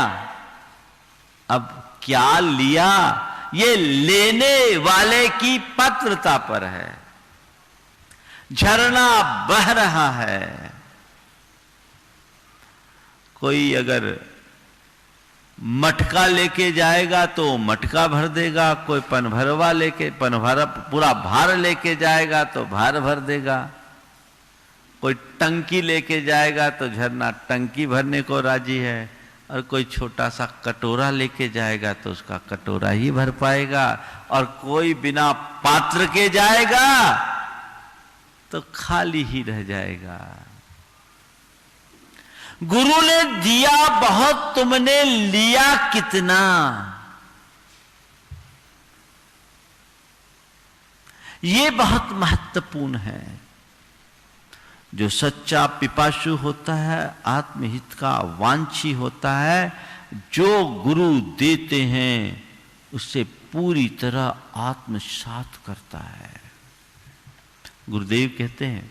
अब क्या लिया? ये लेने वाले की पात्रता पर है। झरना बह रहा है, कोई अगर मटका लेके जाएगा तो मटका भर देगा, कोई पनभरवा लेके पनभरा पूरा भार लेके जाएगा तो भार भर देगा, कोई टंकी लेके जाएगा तो झरना टंकी भरने को राजी है, और कोई छोटा सा कटोरा लेके जाएगा तो उसका कटोरा ही भर पाएगा, और कोई बिना पात्र के जाएगा तो खाली ही रह जाएगा। गुरु ने दिया बहुत, तुमने लिया कितना? ये बहुत महत्वपूर्ण है। जो सच्चा पिपासु होता है, आत्महित का वांछी होता है, जो गुरु देते हैं उससे पूरी तरह आत्मसात करता है। गुरुदेव कहते हैं,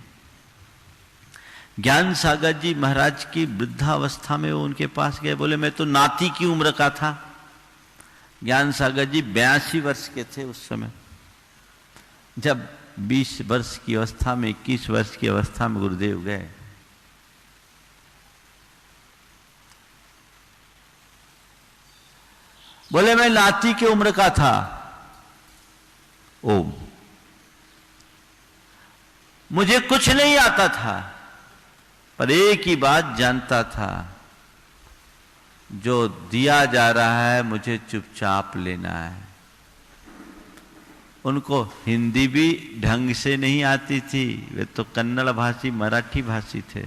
ज्ञान सागर जी महाराज की वृद्धावस्था में वो उनके पास गए, बोले मैं तो नाती की उम्र का था। ज्ञान सागर जी 82 वर्ष के थे उस समय, जब 20 वर्ष की अवस्था में, 21 वर्ष की अवस्था में गुरुदेव गए। बोले मैं नाती की उम्र का था। ओम, मुझे कुछ नहीं आता था, पर एक ही बात जानता था, जो दिया जा रहा है मुझे चुपचाप लेना है। उनको हिंदी भी ढंग से नहीं आती थी, वे तो कन्नड़ भाषी मराठी भाषी थे,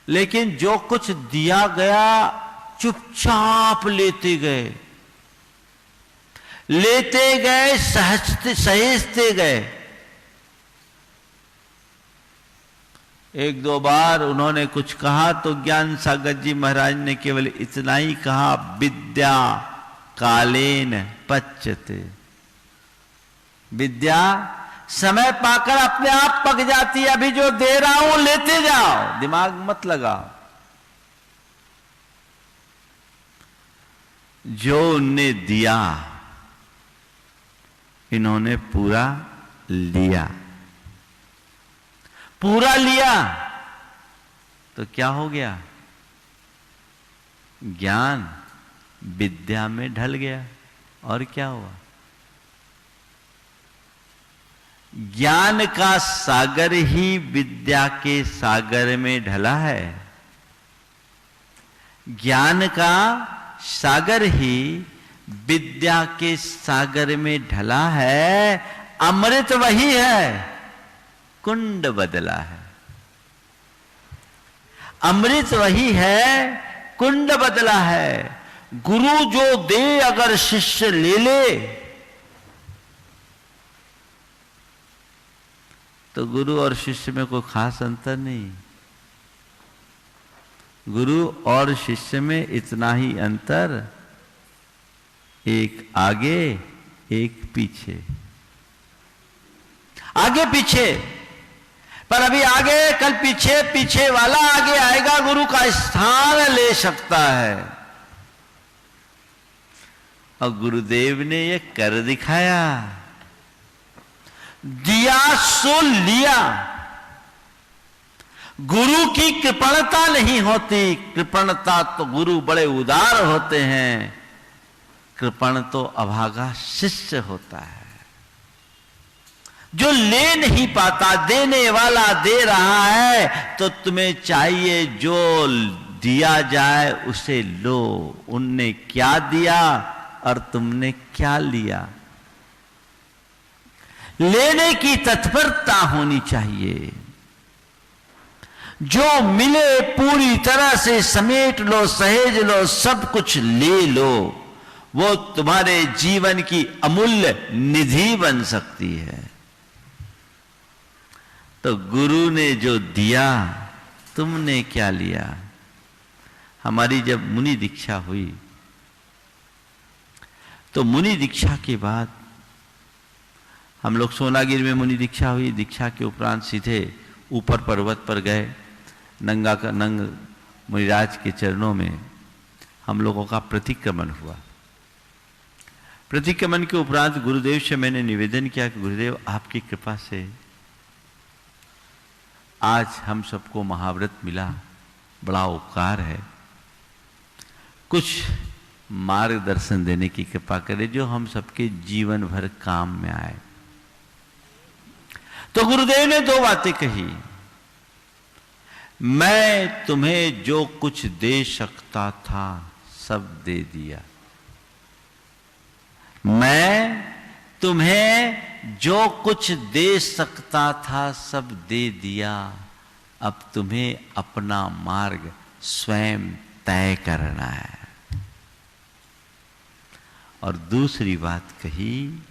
लेकिन जो कुछ दिया गया चुपचाप लेते गए, सहेजते गए। एक दो बार उन्होंने कुछ कहा तो ज्ञान सागर जी महाराज ने केवल इतना ही कहा, विद्या कालेन पच्यते। विद्या समय पाकर अपने आप पक जाती है, अभी जो दे रहा हूं लेते जाओ, दिमाग मत लगाओ। जो उनने दिया इन्होंने पूरा लिया, पूरा लिया तो क्या हो गया? ज्ञान विद्या में ढल गया। और क्या हुआ? ज्ञान का सागर ही विद्या के सागर में ढला है। ज्ञान का सागर ही विद्या के सागर में ढला है। अमृत वही है, कुंड बदला है। अमृत वही है, कुंड बदला है। गुरु जो दे अगर शिष्य ले ले तो गुरु और शिष्य में कोई खास अंतर नहीं। गुरु और शिष्य में इतना ही अंतर, एक आगे एक पीछे, आगे पीछे। पर अभी आगे कल पीछे, पीछे वाला आगे आएगा, गुरु का स्थान ले सकता है। और गुरुदेव ने ये कर दिखाया, दिया सो लिया। गुरु की कृपणता नहीं होती, कृपणता तो गुरु बड़े उदार होते हैं, कृपण तो अभागा शिष्य होता है, जो ले नहीं पाता। देने वाला दे रहा है तो तुम्हें चाहिए जो दिया जाए उसे लो। उनने क्या दिया और तुमने क्या लिया, लेने की तत्परता होनी चाहिए। जो मिले पूरी तरह से समेट लो, सहेज लो, सब कुछ ले लो, वो तुम्हारे जीवन की अमूल्य निधि बन सकती है। तो गुरु ने जो दिया, तुमने क्या लिया? हमारी जब मुनि दीक्षा हुई तो मुनि दीक्षा के बाद हम लोग सोनागिर में मुनि दीक्षा हुई। दीक्षा के उपरांत सीधे ऊपर पर्वत पर गए। नंगा का नंग मुनिराज के चरणों में हम लोगों का प्रतिक्रमण हुआ। प्रतिक्रमण के उपरांत गुरुदेव से मैंने निवेदन किया कि गुरुदेव आपकी कृपा से आज हम सबको महाव्रत मिला, बड़ा उपकार है, कुछ मार्गदर्शन देने की कृपा करें जो हम सबके जीवन भर काम में आए। तो गुरुदेव ने दो बातें कही। मैं तुम्हें जो कुछ दे सकता था सब दे दिया। मैं तुम्हें जो कुछ दे सकता था सब दे दिया। अब तुम्हें अपना मार्ग स्वयं तय करना है। और दूसरी बात कही,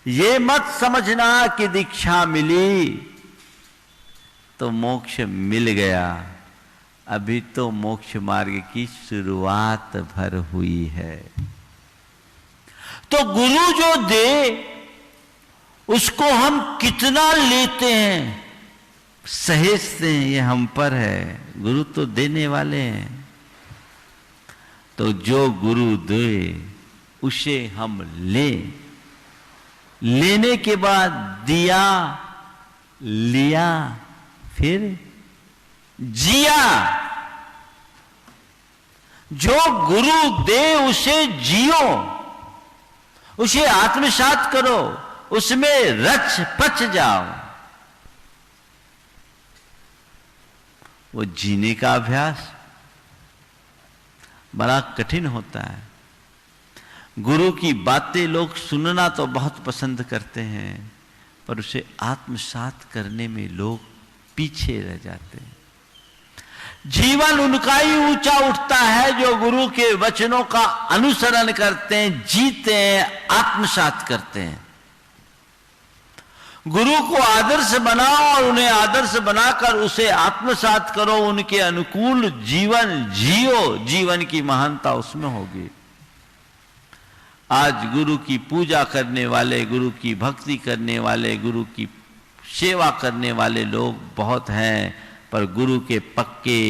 ये मत समझना कि दीक्षा मिली तो मोक्ष मिल गया। अभी तो मोक्ष मार्ग की शुरुआत भर हुई है। तो गुरु जो दे उसको हम कितना लेते हैं, सहेजते हैं, ये हम पर है। गुरु तो देने वाले हैं। तो जो गुरु दे उसे हम लें। लेने के बाद दिया, लिया, फिर जिया। जो गुरु दे उसे जियो, उसे आत्मसात करो, उसमें रच पच जाओ। वो जीने का अभ्यास, बड़ा कठिन होता है। गुरु की बातें लोग सुनना तो बहुत पसंद करते हैं, पर उसे आत्मसात करने में लोग पीछे रह जाते हैं। जीवन उनका ही ऊंचा उठता है जो गुरु के वचनों का अनुसरण करते हैं, जीते हैं, आत्मसात करते हैं। गुरु को आदर्श बनाओ और उन्हें आदर्श बनाकर उसे आत्मसात करो, उनके अनुकूल जीवन जियो, जीवन की महानता उसमें होगी। आज गुरु की पूजा करने वाले, गुरु की भक्ति करने वाले, गुरु की सेवा करने वाले लोग बहुत हैं, पर गुरु के पक्के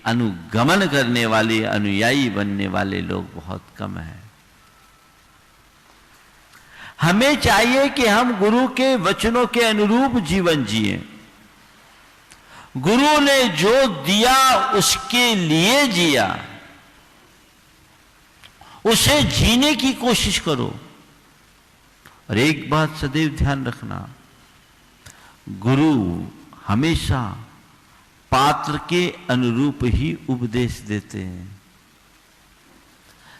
अनुगमन करने वाले, अनुयायी बनने वाले लोग बहुत कम हैं। हमें चाहिए कि हम गुरु के वचनों के अनुरूप जीवन जिए। गुरु ने जो दिया उसके लिए जिया, उसे जीने की कोशिश करो। और एक बात सदैव ध्यान रखना, गुरु हमेशा पात्र के अनुरूप ही उपदेश देते हैं।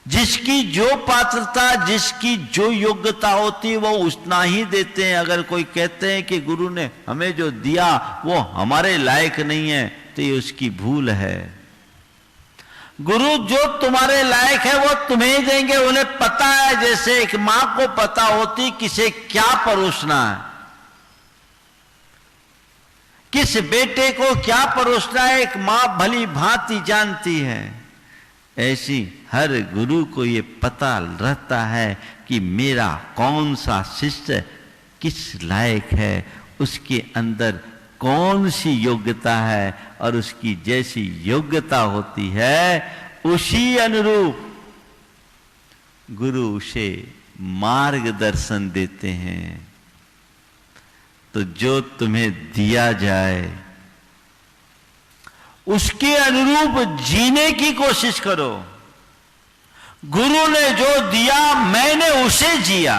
जिसकी जो पात्रता, जिसकी जो योग्यता होती है वो उतना ही देते हैं। अगर कोई कहते हैं कि गुरु ने हमें जो दिया वो हमारे लायक नहीं है, तो ये उसकी भूल है। गुरु जो तुम्हारे लायक है वो तुम्हें देंगे। उन्हें पता है, जैसे एक मां को पता होती किसे क्या परोसना है, किस बेटे को क्या परोसना है, एक मां भली भांति जानती है। ऐसी हर गुरु को ये पता रहता है कि मेरा कौन सा शिष्य किस लायक है, उसके अंदर कौन सी योग्यता है, और उसकी जैसी योग्यता होती है उसी अनुरूप गुरु उसे मार्गदर्शन देते हैं। तो जो तुम्हें दिया जाए उसके अनुरूप जीने की कोशिश करो। गुरु ने जो दिया मैंने उसे जिया।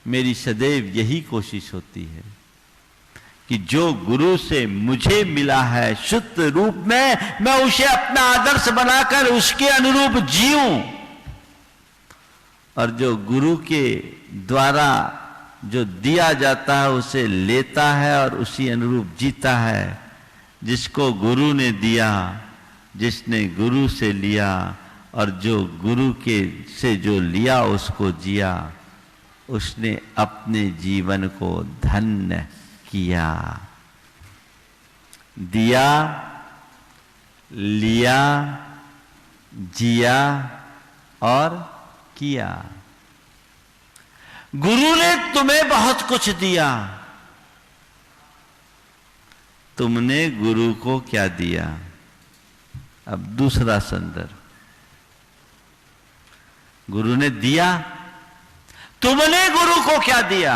मेरी सदैव यही कोशिश होती है कि जो गुरु से मुझे मिला है शुद्ध रूप में, मैं उसे अपना आदर्श बनाकर उसके अनुरूप जीऊं। और जो गुरु के द्वारा जो दिया जाता है उसे लेता है और उसी अनुरूप जीता है। जिसको गुरु ने दिया, जिसने गुरु से लिया और जो गुरु के से जो लिया उसको जिया, उसने अपने जीवन को धन्य किया। दिया, लिया, जिया और किया। गुरु ने तुम्हें बहुत कुछ दिया, तुमने गुरु को क्या दिया? अब दूसरा संदर्भ, गुरु ने दिया, तुमने गुरु को क्या दिया?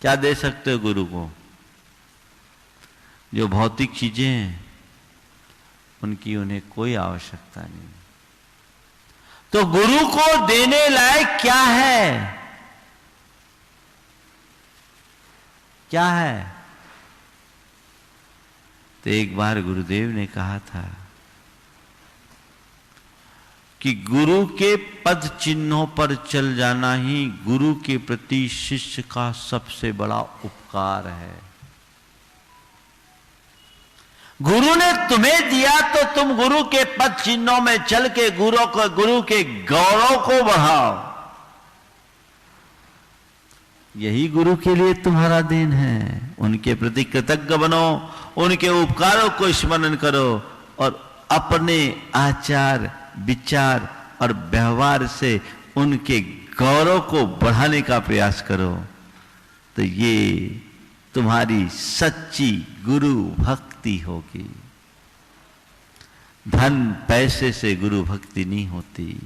क्या दे सकते हो गुरु को? जो भौतिक चीजें हैं उनकी उन्हें कोई आवश्यकता नहीं। तो गुरु को देने लायक क्या है? क्या है? तो एक बार गुरुदेव ने कहा था कि गुरु के पद चिन्हों पर चल जाना ही गुरु के प्रति शिष्य का सबसे बड़ा उपकार है। गुरु ने तुम्हें दिया तो तुम गुरु के पद चिन्हों में चल के गुरु के गौरव को बढ़ाओ। यही गुरु के लिए तुम्हारा दिन है। उनके प्रति कृतज्ञ बनो, उनके उपकारों को स्मरण करो और अपने आचार विचार और व्यवहार से उनके गौरव को बढ़ाने का प्रयास करो। तो ये तुम्हारी सच्ची गुरु भक्ति होगी। धन पैसे से गुरु भक्ति नहीं होती,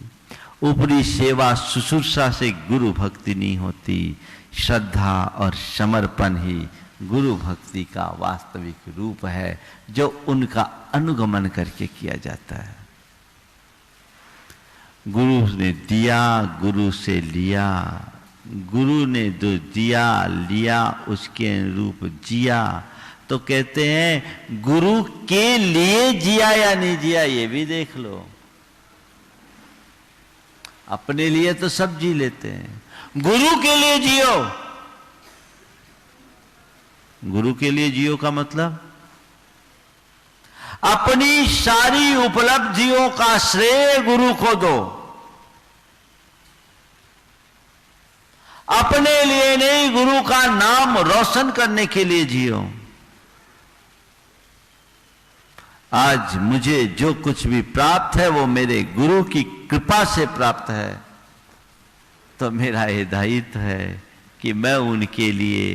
ऊपरी सेवा शुश्रूषा से गुरु भक्ति नहीं होती। श्रद्धा और समर्पण ही गुरु भक्ति का वास्तविक रूप है, जो उनका अनुगमन करके किया जाता है। गुरु ने दिया, गुरु से लिया, गुरु ने जो दिया लिया उसके अनुरूप जिया, तो कहते हैं गुरु के लिए जिया या नहीं जिया ये भी देख लो। अपने लिए तो सब जी लेते हैं, गुरु के लिए जियो। गुरु के लिए जियो का मतलब अपनी सारी उपलब्धियों का श्रेय गुरु को दो, अपने लिए नहीं, गुरु का नाम रोशन करने के लिए जियो। आज मुझे जो कुछ भी प्राप्त है वो मेरे गुरु की कृपा से प्राप्त है, तो मेरा ये दायित्व है कि मैं उनके लिए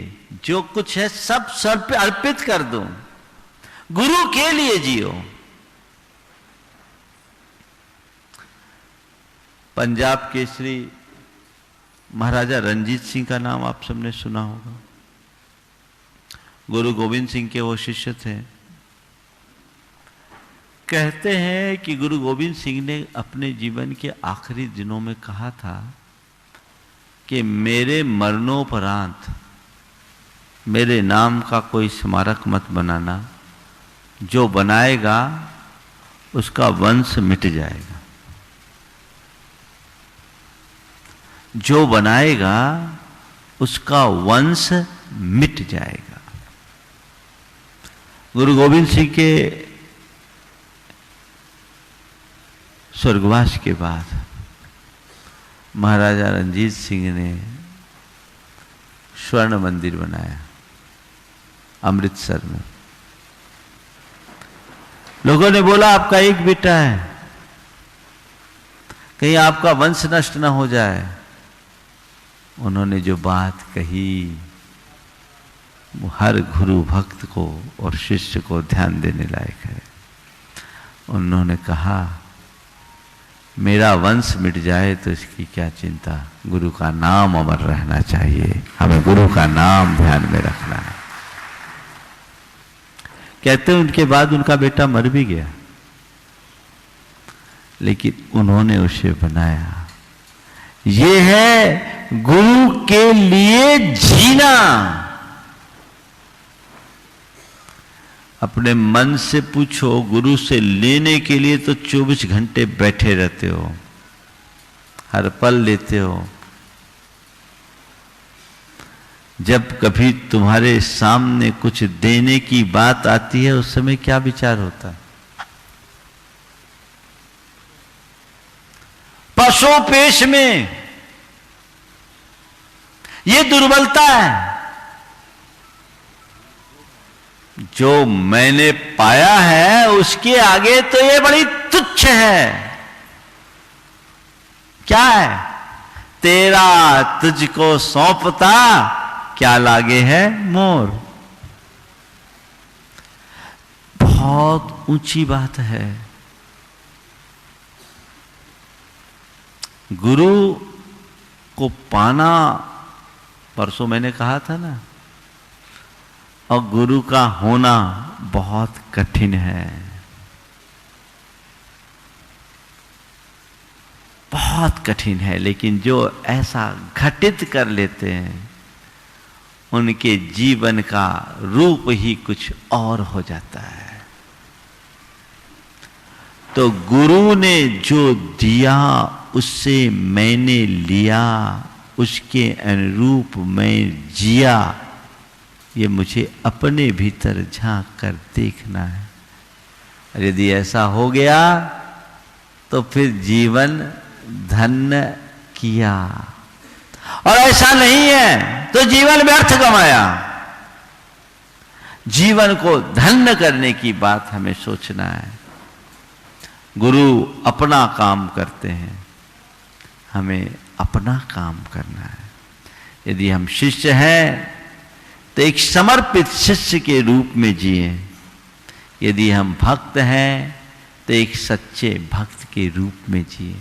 जो कुछ है सब सर पे अर्पित कर दूं, गुरु के लिए जियो। पंजाब केसरी महाराजा रणजीत सिंह का नाम आप सबने सुना होगा। गुरु गोविंद सिंह के वो शिष्य थे। कहते हैं कि गुरु गोविंद सिंह ने अपने जीवन के आखिरी दिनों में कहा था कि मेरे मरणोपरांत मेरे नाम का कोई स्मारक मत बनाना, जो बनाएगा उसका वंश मिट जाएगा, जो बनाएगा उसका वंश मिट जाएगा। गुरु गोविंद सिंह के स्वर्गवास के बाद महाराजा रणजीत सिंह ने स्वर्ण मंदिर बनाया अमृतसर में। लोगों ने बोला आपका एक बेटा है, कहीं आपका वंश नष्ट ना हो जाए। उन्होंने जो बात कही वो हर गुरु भक्त को और शिष्य को ध्यान देने लायक है। उन्होंने कहा मेरा वंश मिट जाए तो इसकी क्या चिंता, गुरु का नाम अमर रहना चाहिए, हमें गुरु का नाम ध्यान में रखना है। कहते हैं उनके बाद उनका बेटा मर भी गया, लेकिन उन्होंने उसे बनाया। ये है गुरु के लिए जीना। अपने मन से पूछो, गुरु से लेने के लिए तो 24 घंटे बैठे रहते हो, हर पल लेते हो। जब कभी तुम्हारे सामने कुछ देने की बात आती है उस समय क्या विचार होता है? पशु पेश में ये दुर्बलता है। जो मैंने पाया है उसके आगे तो ये बड़ी तुच्छ है। क्या है? तेरा तुझको सौंपता क्या लागे है मोर। बहुत ऊंची बात है। गुरु को पाना, परसों मैंने कहा था ना, और गुरु का होना बहुत कठिन है, बहुत कठिन है। लेकिन जो ऐसा घटित कर लेते हैं उनके जीवन का रूप ही कुछ और हो जाता है। तो गुरु ने जो दिया उससे मैंने लिया, उसके अनुरूप मैं जिया, ये मुझे अपने भीतर झांक कर देखना है। और यदि ऐसा हो गया तो फिर जीवन धन्य किया, और ऐसा नहीं है तो जीवन व्यर्थ गंवाया। जीवन को धन्य करने की बात हमें सोचना है। गुरु अपना काम करते हैं, हमें अपना काम करना है। यदि हम शिष्य हैं तो एक समर्पित शिष्य के रूप में जिए। यदि हम भक्त हैं तो एक सच्चे भक्त के रूप में जिए।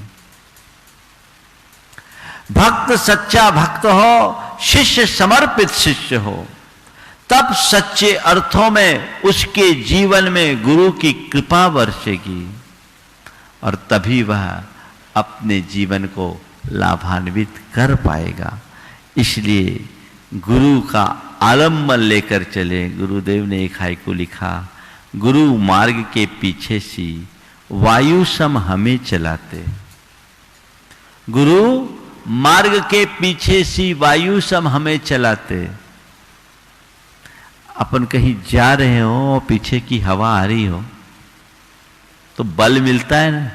भक्त सच्चा भक्त हो, शिष्य समर्पित शिष्य हो, तब सच्चे अर्थों में उसके जीवन में गुरु की कृपा बरसेगी, और तभी वह अपने जीवन को लाभान्वित कर पाएगा। इसलिए गुरु का आलम्बन लेकर चले। गुरुदेव ने एक हाइकू लिखा, गुरु मार्ग के पीछे सी वायु सम हमें चलाते। गुरु मार्ग के पीछे सी वायु सम हमें चलाते। अपन कहीं जा रहे हो और पीछे की हवा आ रही हो तो बल मिलता है ना,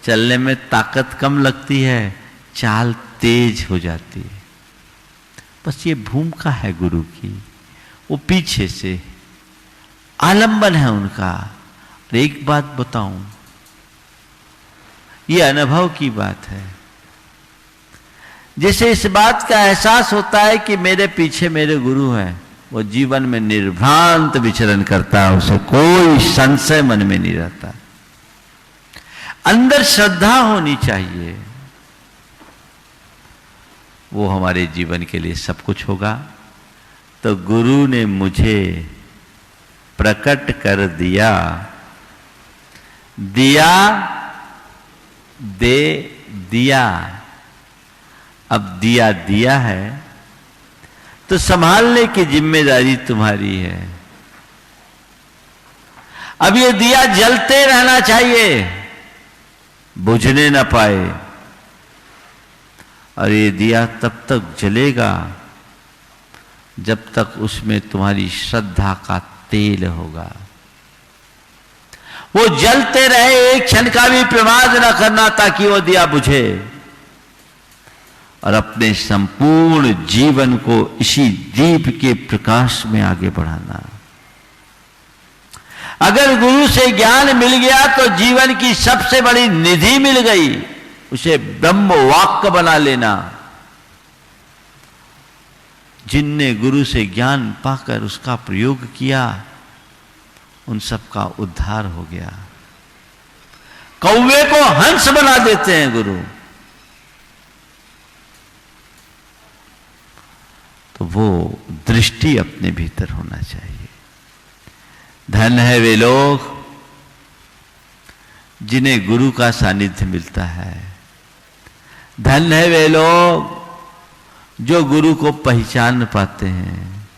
चलने में ताकत कम लगती है, चाल तेज हो जाती है। बस ये भूमिका है गुरु की, वो पीछे से आलंबन है उनका। और एक बात बताऊं, ये अनुभव की बात है। जैसे इस बात का एहसास होता है कि मेरे पीछे मेरे गुरु हैं, वो जीवन में निर्भ्रांत विचरण करता है, उसे कोई संशय मन में नहीं रहता। अंदर श्रद्धा होनी चाहिए, वो हमारे जीवन के लिए सब कुछ होगा। तो गुरु ने मुझे प्रकट कर दिया, दिया दे दिया। अब दिया दिया है तो संभालने की जिम्मेदारी तुम्हारी है। अब ये दिया जलते रहना चाहिए, बुझने ना पाए। और ये दिया तब तक जलेगा जब तक उसमें तुम्हारी श्रद्धा का तेल होगा। वो जलते रहे, एक क्षण का भी प्रमाद न करना ताकि वो दिया बुझे, और अपने संपूर्ण जीवन को इसी दीप के प्रकाश में आगे बढ़ाना। अगर गुरु से ज्ञान मिल गया तो जीवन की सबसे बड़ी निधि मिल गई, उसे ब्रह्म वाक्य बना लेना। जिनने गुरु से ज्ञान पाकर उसका प्रयोग किया, उन सब का उद्धार हो गया। कौवे को हंस बना देते हैं गुरु। तो वो दृष्टि अपने भीतर होना चाहिए। धन है वे लोग जिन्हें गुरु का सानिध्य मिलता है। धन है वे लोग जो गुरु को पहचान पाते हैं।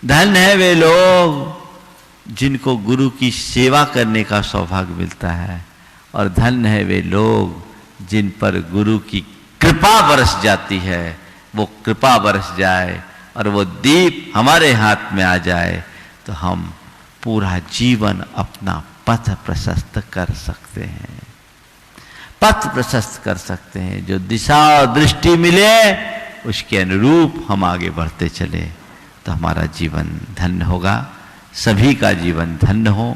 धन है वे लोग जिनको गुरु की सेवा करने का सौभाग्य मिलता है। और धन है वे लोग जिन पर गुरु की कृपा बरस जाती है। वो कृपा बरस जाए और वो दीप हमारे हाथ में आ जाए तो हम पूरा जीवन अपना पथ प्रशस्त कर सकते हैं। पथ प्रशस्त कर सकते हैं। जो दिशा और दृष्टि मिले उसके अनुरूप हम आगे बढ़ते चले तो हमारा जीवन धन्य होगा। सभी का जीवन धन्य हो।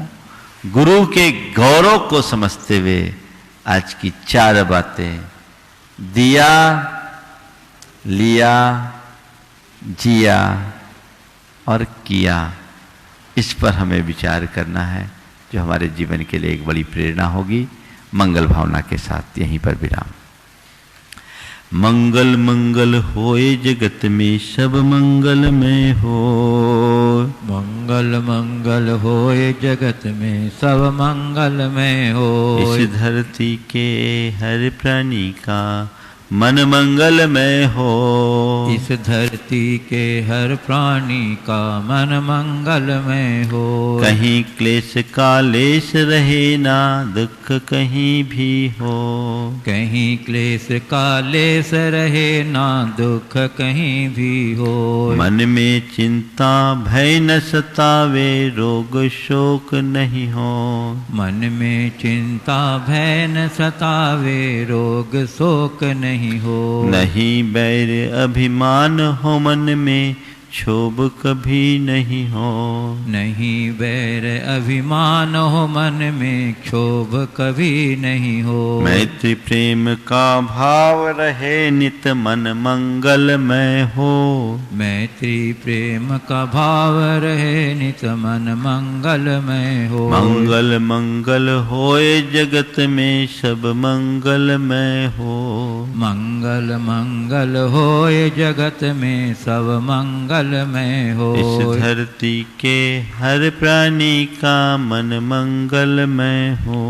गुरु के गौरव को समझते हुए आज की 4 बातें, दिया, लिया, जिया और किया, इस पर हमें विचार करना है, जो हमारे जीवन के लिए एक बड़ी प्रेरणा होगी। मंगल भावना के साथ यहीं पर विराम। मंगल मंगल होए जगत में सब मंगल में हो। मंगल मंगल होए जगत में सब मंगल में हो। इस धरती के हर प्राणी का मन मंगल में हो। इस धरती के हर प्राणी का मन मंगल में हो। कहीं क्लेश का लेश रहे ना दुख कहीं भी हो। कहीं क्लेश का लेस रहे ना दुख कहीं भी हो। मन में चिंता भय न सतावे रोग शोक नहीं हो। मन में चिंता भय न सतावे रोग शोक नहीं हो। नहीं बैर अभिमान हो मन में क्षोभ कभी नहीं हो। नहीं बैर अभिमान हो मन में क्षोभ कभी नहीं हो। मैत्री प्रेम का भाव रहे नित मन मंगलमय हो। मैत्री प्रेम का भाव रहे नित मन मंगलमय हो। मंगल मंगल होए जगत में सब मंगलमय हो। मंगल मंगल होए जगत में सब मंगल मंगलमय हो। इस धरती के हर प्राणी का मन मंगलमय हो।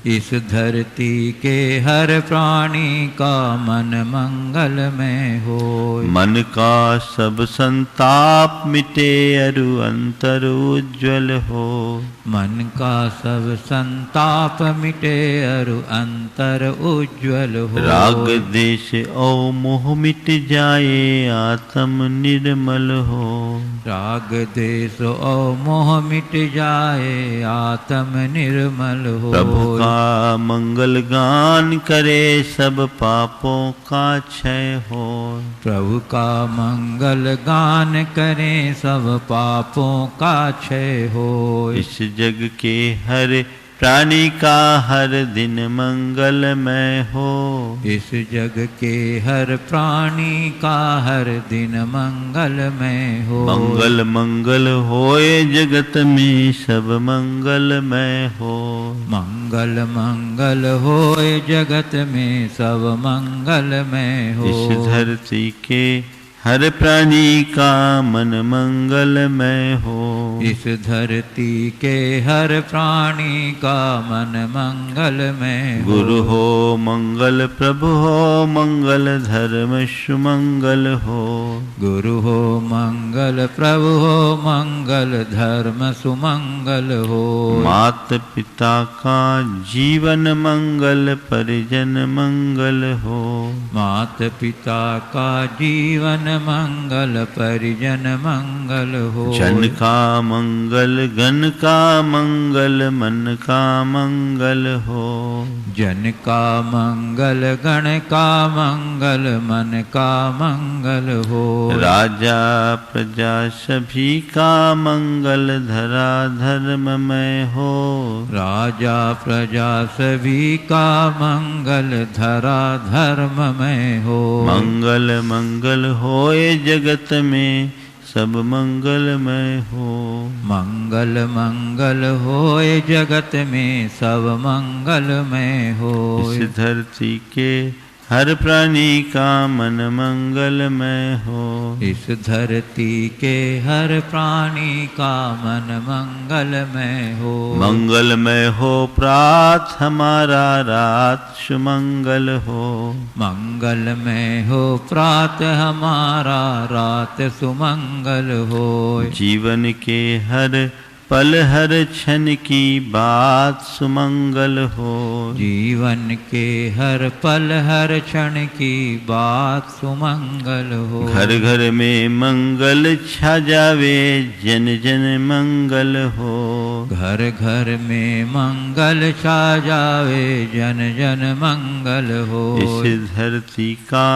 इस धरती के हर प्राणी का मन मंगलमय हो। मन का सब संताप मिटे अरु अंतर उज्ज्वल हो। मन का सब संताप मिटे अरु अंतर उज्ज्वल हो। राग देश और मोह मिट जाए आत्म निर्मल हो। राग देश और मोह मिट जाए आत्म निर्मल हो। प्रभु का मंगल गान करे सब पापों का क्षय हो। प्रभु का मंगल गान करें सब पापों का क्षय हो। इस जग के हर प्राणी का हर दिन मंगलमय हो। इस जग के हर प्राणी का हर दिन मंगलमय हो। मंगल मंगल होए जगत में सब मंगलमय हो। मंगल मंगल होए जगत में सब मंगलमय हो। इस धरती के हर प्राणी का मन मंगलमय हो। इस धरती के हर प्राणी का मन मंगलमय हो। गुरु हो मंगल प्रभु हो मंगल धर्म सुमंगल हो। गुरु हो मंगल प्रभु हो मंगल धर्म सुमंगल हो। मात पिता का जीवन मंगल परिजन मंगल हो। मात पिता का जीवन मंगल परिजन मंगल हो। जन का मंगल गण का मंगल मन का मंगल हो। जन का मंगल गण का मंगल मन का मंगल हो। राजा प्रजा सभी का मंगल धरा धर्ममय हो। राजा प्रजा सभी का मंगल धरा धर्ममय हो। मंगल मंगल होए जगत में सब मंगलमय हो। मंगल मंगल होए जगत में सब मंगलमय हो। इस धरती के हर प्राणी का मन मंगलमय हो। इस धरती के हर प्राणी का मन मंगलमय हो। मंगलमय हो प्रात हमारा रात सुमंगल हो। मंगलमय हो प्रात हमारा रात सुमंगल हो। जीवन के हर पल हर क्षण की बात सुमंगल हो। जीवन के हर पल हर क्षण की बात सुमंगल हो। घर घर में मंगल छा जावे जन जन मंगल हो। घर घर में मंगल छा जावे जन जन मंगल हो। इस धरती का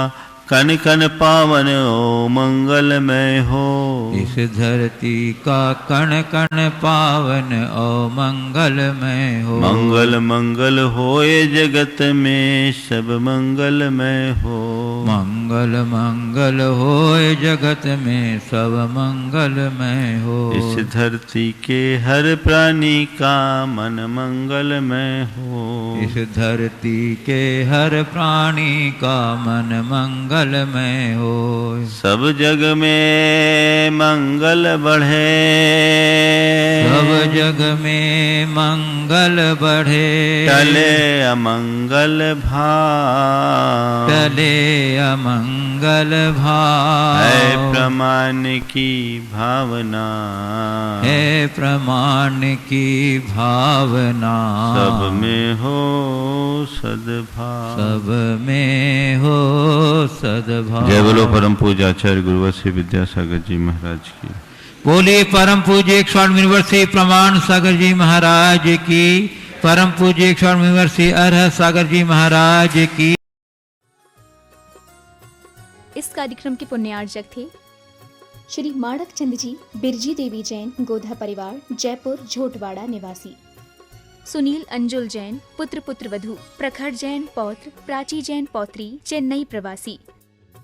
कन कन पावन ओ मंगलमय हो। इस धरती का कण कण पावन ओ मंगलमय हो। मंगल मंगल होए जगत में सब मंगलमय हो। मंगल मंगल होए जगत में सब मंगलमय हो। इस धरती के हर प्राणी का मन मंगलमय हो। इस धरती के हर प्राणी का मन मंगलमय हो। सब जग में मंगल बढ़े। सब जग में मंगल बढ़े। टले अमंगल भाव। टले अमंगल भाव। है प्रमाण की भावना। है प्रमाण की भावना। सब में हो सद्भाव। सब में हो सद्भाव। जय बोलो परम पूज्य आचार्य गुरुवत्सी विद्यासागर जी महाराज की। बोलिए परम पूज्य 108 यूनिवर्सिटी प्रमाण सागर जी महाराज की। परम पूज्य 108 यूनिवर्सिटी अरहत सागर जी महाराज की। इस कार्यक्रम के पुण्यार्जक थे श्री माणक चंद जी, बिरजी देवी जैन, गोधा परिवार, जयपुर झोटवाड़ा निवासी। सुनील अंजुल जैन, पुत्र वधू, प्रखर जैन पौत्र, प्राची जैन पौत्री, चेन्नई प्रवासी।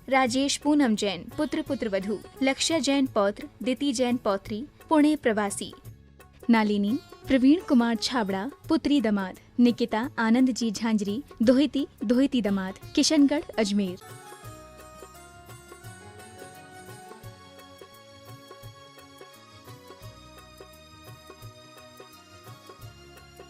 राजेश पूनम जैन, पुत्र वधू, लक्ष्य जैन पौत्र, दिति जैन पौत्री, पुणे प्रवासी। नालिनी प्रवीण कुमार छाबड़ा, पुत्री दमाद। निकिता आनंद जी झांझरी, दोहिती दमाद, किशनगढ़ अजमेर।